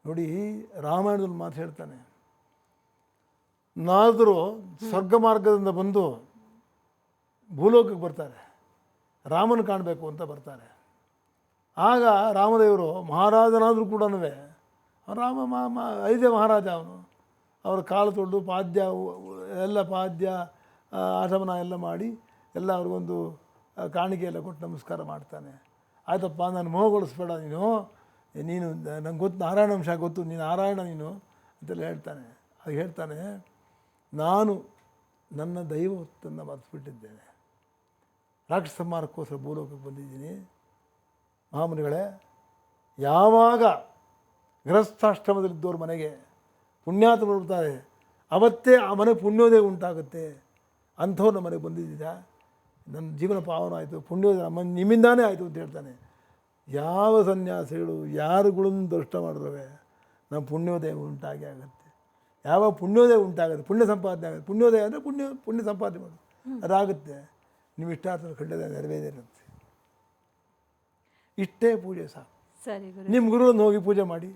ನೋಡಿ, ರಾಮಾಯಣದಲ್ಲಿ ಮಾತು ಹೇಳ್ತಾನೆ, ನಾರದರು ಸ್ವರ್ಗ ಮಾರ್ಗದಿಂದ ಬಂದು ಭೂಲೋಕಕ್ಕೆ ಬರ್ತಾರೆ, ರಾಮನ ಕಾಣಬೇಕು ಅಂತ ಬರ್ತಾರೆ. ಆಗ ರಾಮದೇವರು ಮಹಾರಾಜನಾದರೂ ಕೂಡ ರಾಮ ಐದೇ ಮಹಾರಾಜ ಅವನು. ಅವರ ಕಾಲು ತೊಳೆದು ಪಾದ್ಯ ಎಲ್ಲ ಪಾದ್ಯ ಆಚಮನ ಎಲ್ಲ ಮಾಡಿ ಎಲ್ಲ ಅವ್ರಿಗೊಂದು ಕಾಣಿಕೆ ಎಲ್ಲ ಕೊಟ್ಟು ನಮಸ್ಕಾರ ಮಾಡ್ತಾನೆ. ಆಯ್ತಪ್ಪ, ನಾನು ಮೋಹಗೊಳಿಸ್ಬೇಡ, ನೀನು ನಂಗೆ ಗೊತ್ತು, ನಾರಾಯಣ ಅಂಶ ಗೊತ್ತು, ನೀನು ನಾರಾಯಣ ನೀನು ಅಂತೆಲ್ಲ ಹೇಳ್ತಾನೆ. ಅದು ಹೇಳ್ತಾನೆ, ನಾನು ನನ್ನ ದೈವತ್ತನ್ನು ಮರೆತುಬಿಟ್ಟಿದ್ದೇನೆ, ರಾಕ್ಷಸ ಸಂಹಾರಕ್ಕೋಸ್ಕರ ಭೂಲೋಕಕ್ಕೆ ಬಂದಿದ್ದೀನಿ. ಮಹಾಮುನಿಗಳೇ, ಯಾವಾಗ ಗೃಹಸ್ಥಾಶ್ರಮದಲ್ಲಿದ್ದವ್ರ ಮನೆಗೆ ಪುಣ್ಯಾತ ಬರ್ತಾರೆ, ಅವತ್ತೇ ಆ ಮನೆ ಪುಣ್ಯೋದಯ ಉಂಟಾಗುತ್ತೆ. ಅಂಥವ್ರ ಮನೆಗೆ ಬಂದಿದ್ದೀರಾ, ನನ್ನ ಜೀವನ ಪಾವನ ಆಯಿತು, ಪುಣ್ಯೋದಯ ನಿಮ್ಮಿಂದಾನೇ ಆಯಿತು ಅಂತ ಹೇಳ್ತಾನೆ. ಯಾವ ಸನ್ಯಾಸಿಗಳು ಯಾರುಗಳನ್ನು ದೃಷ್ಟ ಮಾಡಿದ್ರವೆ ನಮ್ಮ ಪುಣ್ಯೋದಯ ಉಂಟಾಗಿ ಆಗುತ್ತೆ. ಯಾವಾಗ ಪುಣ್ಯೋದಯ ಉಂಟಾಗುತ್ತೆ, ಪುಣ್ಯ ಸಂಪಾದನೆ ಆಗುತ್ತೆ. ಪುಣ್ಯೋದಯ ಅಂದರೆ ಪುಣ್ಯ ಸಂಪಾದನೆ ಮಾಡೋದು, ಅದಾಗುತ್ತೆ. ನೀವು ಇಷ್ಟಾರ್ಥ ಖಂಡಿತ ನೆರವೇರಿರುತ್ತೆ. ಇಷ್ಟೇ ಪೂಜೆ ಸಾಕು. ಸರಿ ಗುರು. ನಿಮ್ಮ ಗುರುವನ್ನು ಹೋಗಿ ಪೂಜೆ ಮಾಡಿ,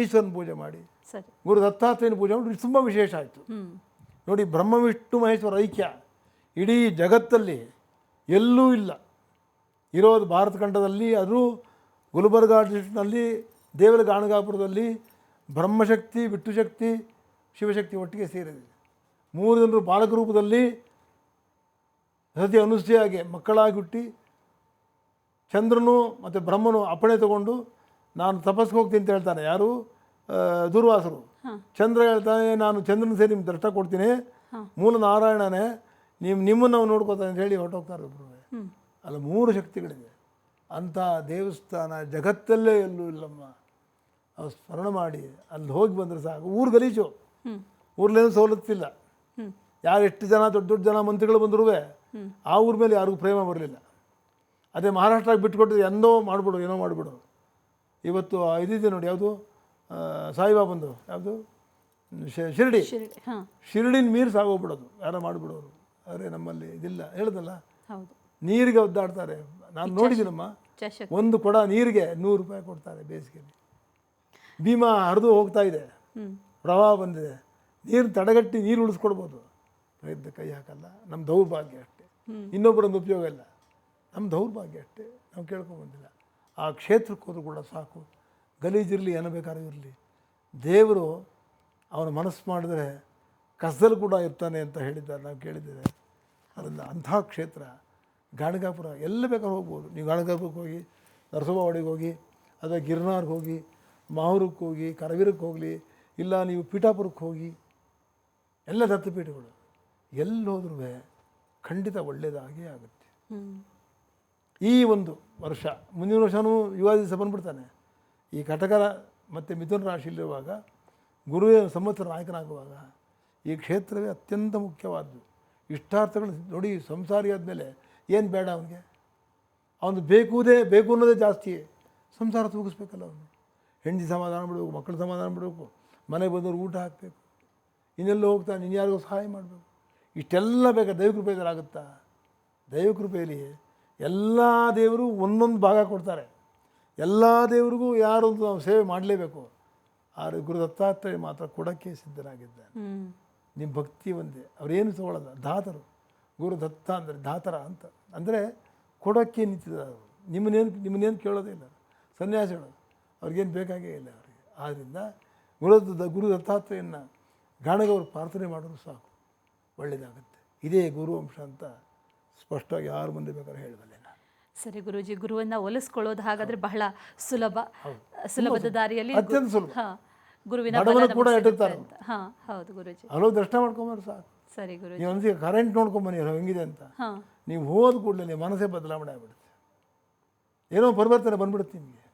ಈಶ್ವರನ ಪೂಜೆ ಮಾಡಿ, ಸರಿ, ಗುರು ದತ್ತಾತ್ರೇಯನ ಪೂಜೆ ಮಾಡಿ, ತುಂಬ ವಿಶೇಷ ಆಯಿತು. ನೋಡಿ, ಬ್ರಹ್ಮ ವಿಷ್ಣು ಮಹೇಶ್ವರ ಐಕ್ಯ ಇಡೀ ಜಗತ್ತಲ್ಲಿ ಎಲ್ಲೂ ಇಲ್ಲ. ಇರೋದು ಭಾರತ ಖಂಡದಲ್ಲಿ, ಅದು ಗುಲ್ಬರ್ಗಾ ಡಿಸ್ಟ್ರಿಕ್ಟ್ನಲ್ಲಿ ದೇವರ ಗಾಣಗಾಪುರದಲ್ಲಿ ಬ್ರಹ್ಮಶಕ್ತಿ, ವಿಷ್ಣುಶಕ್ತಿ, ಶಿವಶಕ್ತಿ ಒಟ್ಟಿಗೆ ಸೇರಿದೆ. 3 ಜನರು ಬಾಲಕ ರೂಪದಲ್ಲಿ ಸತಿ ಅನುಸೂಯಾಗೆ ಮಕ್ಕಳಾಗಿ ಹುಟ್ಟಿ, ಚಂದ್ರನು ಮತ್ತು ಬ್ರಹ್ಮನು ಅಪ್ಪಣೆ ತಗೊಂಡು ನಾನು ತಪಸ್ಸಿಗೆ ಹೋಗ್ತೀನಿ ಅಂತ ಹೇಳ್ತಾನೆ. ಯಾರು? ದೂರ್ವಾಸರು. ಚಂದ್ರ ಹೇಳ್ತಾನೆ, ನಾನು ಚಂದ್ರನ ಸೇರಿ ನಿಮ್ಗೆ ದರ್ಶ ಕೊಡ್ತೀನಿ, ಮೂಲ ನಾರಾಯಣನೇ, ನಿಮ್ಮನ್ನು ನಾವು ನೋಡ್ಕೋತಾನೆ ಅಂತ ಹೇಳಿ ಹೊರಟೋಗ್ತಾರೆ ಒಬ್ಬರು. ಅಲ್ಲಿ 3 ಶಕ್ತಿಗಳಿದೆ. ಅಂಥ ದೇವಸ್ಥಾನ ಜಗತ್ತಲ್ಲೇ ಎಲ್ಲೂ ಇಲ್ಲಮ್ಮ. ಅವ್ರು ಸ್ಮರಣ ಮಾಡಿ ಅಲ್ಲಿ ಹೋಗಿ ಬಂದರೆ ಸಾಕು. ಊರು ಗಲೀಜು, ಊರ್ಲೇನು ಸವಲತ್ತಿಲ್ಲ. ಯಾರು ಎಷ್ಟು ಜನ ದೊಡ್ಡ ದೊಡ್ಡ ಜನ ಮಂತ್ರಿಗಳು ಬಂದರೂ ಆ ಊರ ಮೇಲೆ ಯಾರಿಗೂ ಪ್ರೇಮ ಬರಲಿಲ್ಲ. ಅದೇ ಮಹಾರಾಷ್ಟ್ರಕ್ಕೆ ಬಿಟ್ಕೊಟ್ಟಿದ್ರೆ ಎಂದೋ ಮಾಡಿಬಿಡು, ಏನೋ ಮಾಡಿಬಿಡು. ಇವತ್ತು ಇದಿದೆ ನೋಡಿ, ಯಾವುದು ಸಾಯಿಬಾಬಂದು, ಯಾವುದು ಶಿರಡಿನ ಮೀರಿ ಸಾಗೋಗ್ಬಿಡೋದು, ಯಾರೋ ಮಾಡಿಬಿಡೋರು. ಆದರೆ ನಮ್ಮಲ್ಲಿ ಇದಿಲ್ಲ, ಹೇಳ್ದಲ್ಲ, ನೀರಿಗೆ ಒದ್ದಾಡ್ತಾರೆ. ನಾನು ನೋಡಿದ್ದೀನಮ್ಮ, ಒಂದು ಕೊಡ ನೀರಿಗೆ 100 ರೂಪಾಯಿ ಕೊಡ್ತಾರೆ ಬೇಸಿಗೆಯಲ್ಲಿ. ಭೀಮಾ ಹರಿದು ಹೋಗ್ತಾ ಇದೆ, ಪ್ರವಾಹ ಬಂದಿದೆ, ನೀರು ತಡೆಗಟ್ಟಿ ನೀರು ಉಳಿಸ್ಕೊಡ್ಬೋದು, ಪ್ರಯತ್ನ ಕೈ ಹಾಕಲ್ಲ. ನಮ್ಮ ದೌರ್ಭಾಗ್ಯ ಅಷ್ಟೇ, ಇನ್ನೊಬ್ಬರೊಂದು ಉಪಯೋಗ ಇಲ್ಲ. ನಮ್ಮ ದೌರ್ಭಾಗ್ಯ ಅಷ್ಟೇ, ನಾವು ಕೇಳ್ಕೊಂಬಂದಿಲ್ಲ. ಆ ಕ್ಷೇತ್ರಕ್ಕೆ ಹೋದ್ರೂ ಕೂಡ ಸಾಕು, ಗಲೀಜಿರಲಿ, ಏನು ಬೇಕಾದ್ರೂ ಇರಲಿ, ದೇವರು ಅವನ ಮನಸ್ಸು ಮಾಡಿದ್ರೆ ಕಸದಲ್ಲಿ ಕೂಡ ಇರ್ತಾನೆ ಅಂತ ಹೇಳಿದ್ದಾರೆ, ನಾವು ಕೇಳಿದ್ದೇವೆ. ಅದರಿಂದ ಅಂಥ ಕ್ಷೇತ್ರ ಗಾಣಗಾಪುರ, ಎಲ್ಲ ಬೇಕಾದ್ರೂ ಹೋಗ್ಬೋದು. ನೀವು ಗಾಣಗಾಪುರಕ್ಕೆ ಹೋಗಿ, ನರಸೋಬವಾಡಿಗೆ ಹೋಗಿ, ಅಥವಾ ಗಿರ್ನಾರ್ಗೆ ಹೋಗಿ, ಮಾಹೂರಕ್ಕೆ ಹೋಗಿ, ಕರವೀರಕ್ಕೆ ಹೋಗಲಿ, ಇಲ್ಲ ನೀವು ಪೀಠಾಪುರಕ್ಕೆ ಹೋಗಿ, ಎಲ್ಲ ದತ್ತಪೀಠಗಳು ಎಲ್ಲಿ ಹೋದ್ರೂ ಖಂಡಿತ ಒಳ್ಳೆಯದಾಗೇ ಆಗುತ್ತೆ. ಈ ಒಂದು ವರ್ಷ, ಮುಂದಿನ ವರ್ಷವೂ ಯುಗಾದಿ ದಿವಸ ಬಂದುಬಿಡ್ತಾನೆ. ಈ ಕಟಕರ ಮತ್ತು ಮಿಥುನ ರಾಶಿಯಲ್ಲಿರುವಾಗ, ಗುರುವೇ ಸಂವತ್ಸರ ನಾಯಕನಾಗುವಾಗ ಈ ಕ್ಷೇತ್ರವೇ ಅತ್ಯಂತ ಮುಖ್ಯವಾದ್ದು. ಇಷ್ಟಾರ್ಥಗಳು ನೋಡಿ, ಸಂಸಾರಿ ಆದಮೇಲೆ ಏನು ಬೇಡ ಅವನಿಗೆ, ಅವನು ಬೇಕು ಅನ್ನೋದೇ ಜಾಸ್ತಿ. ಸಂಸಾರ ತೂಗಿಸ್ಬೇಕಲ್ಲ ಅವನು. ಹೆಂಡತಿ ಸಮಾಧಾನ ಬಿಡಬೇಕು, ಮಕ್ಕಳು ಸಮಾಧಾನ ಬಿಡಬೇಕು, ಮನೆಗೆ ಬಂದವರು ಊಟ ಹಾಕಬೇಕು, ಇನ್ನೆಲ್ಲ ಹೋಗ್ತಾನೆ, ಇನ್ಯಾರಿಗೂ ಸಹಾಯ ಮಾಡಬೇಕು. ಇಷ್ಟೆಲ್ಲ ಬೇಕಾದ್ರೆ ದೈವಕೃಪೆಯಲ್ಲಿ ಆಗುತ್ತಾ? ದೈವಕೃಪೆಯಲ್ಲಿ ಎಲ್ಲ ದೇವರು ಒಂದೊಂದು ಭಾಗ ಕೊಡ್ತಾರೆ. ಎಲ್ಲ ದೇವರಿಗೂ ಯಾರೊಂದು ನಾವು ಸೇವೆ ಮಾಡಲೇಬೇಕು. ಆದರೆ ಗುರು ದತ್ತಾತ್ರೇಯ ಮಾತ್ರ ಕೊಡೋಕ್ಕೆ ಸಿದ್ಧರಾಗಿದ್ದಾರೆ. ನಿಮ್ಮ ಭಕ್ತಿ ಒಂದೇ, ಅವರೇನು ತಗೊಳ್ಳೋಲ್ಲ. ದಾತರು, ಗುರು ದತ್ತ ಅಂದರೆ ದಾತರ ಅಂತ, ಅಂದರೆ ಕೊಡೋಕ್ಕೆ ನಿಂತಿದ್ದಾರೆ. ನಿಮ್ಮನ್ನೇನು ಕೇಳೋದೇ ಇಲ್ಲ. ಸನ್ಯಾಸಿಗಳು ಅವ್ರಿಗೇನು ಬೇಕಾಗೇ ಇಲ್ಲ ಅವರಿಗೆ. ಆದ್ದರಿಂದ ಗುರು ದತ್ತಾತ್ರೇಯನ ಗಾಣಗವ್ರು ಪ್ರಾರ್ಥನೆ ಮಾಡೋದು ಸಾಕು, ಒಳ್ಳೆಯದಾಗುತ್ತೆ. ಇದೇ ಗುರುವಂಶ ಅಂತ ಸ್ಪಷ್ಟವಾಗಿ ಯಾರು ಮುಂದೆ ಬೇಕಾದ್ರೆ ಹೇಳಬಲ್ಲೆ ನಾನು. ಸರಿ ಗುರೂಜಿ, ಗುರುವನ್ನ ಒಲಿಸ್ಕೊಳ್ಳೋದು ಹಾಗಾದ್ರೆ ಬಹಳ ಸುಲಭದ ದಾರಿಯಲ್ಲಿ ಅತ್ಯಂತ ಸುಲಭ. ಗುರುವಿನ ಬಡವನು ಬಲ ಕೂಡ ನಮಗೆ ಎಟುತ್ತಾರೆ. ಸಿಗುತ್ತೆ ಅಂತ. ಹೌದು ಗುರೂಜಿ. ಅಲ್ಲೋ ದರ್ಶನ ಮಾಡ್ಕೊಂಬರು ಸಾಕು. ಸರಿ ಗುರೂಜಿ. ನೀವು ಒಂದ್ಸತಿ ಕರೆಂಟ್ ನೋಡ್ಕೊಂಬನ್ನಿ ಹೆಂಗಿದೆ ಅಂತ. ನೀವು ಹೋದ ಕೂಡಲೇ ನಿಮ್ಮ ಮನಸ್ಸೇ ಬದಲಾವಣೆ ಆಗ್ಬಿಡುತ್ತೆ, ಏನೋ ಪರಿವರ್ತನೆ ಬಂದ್ಬಿಡುತ್ತೆ ನಿಮಗೆ.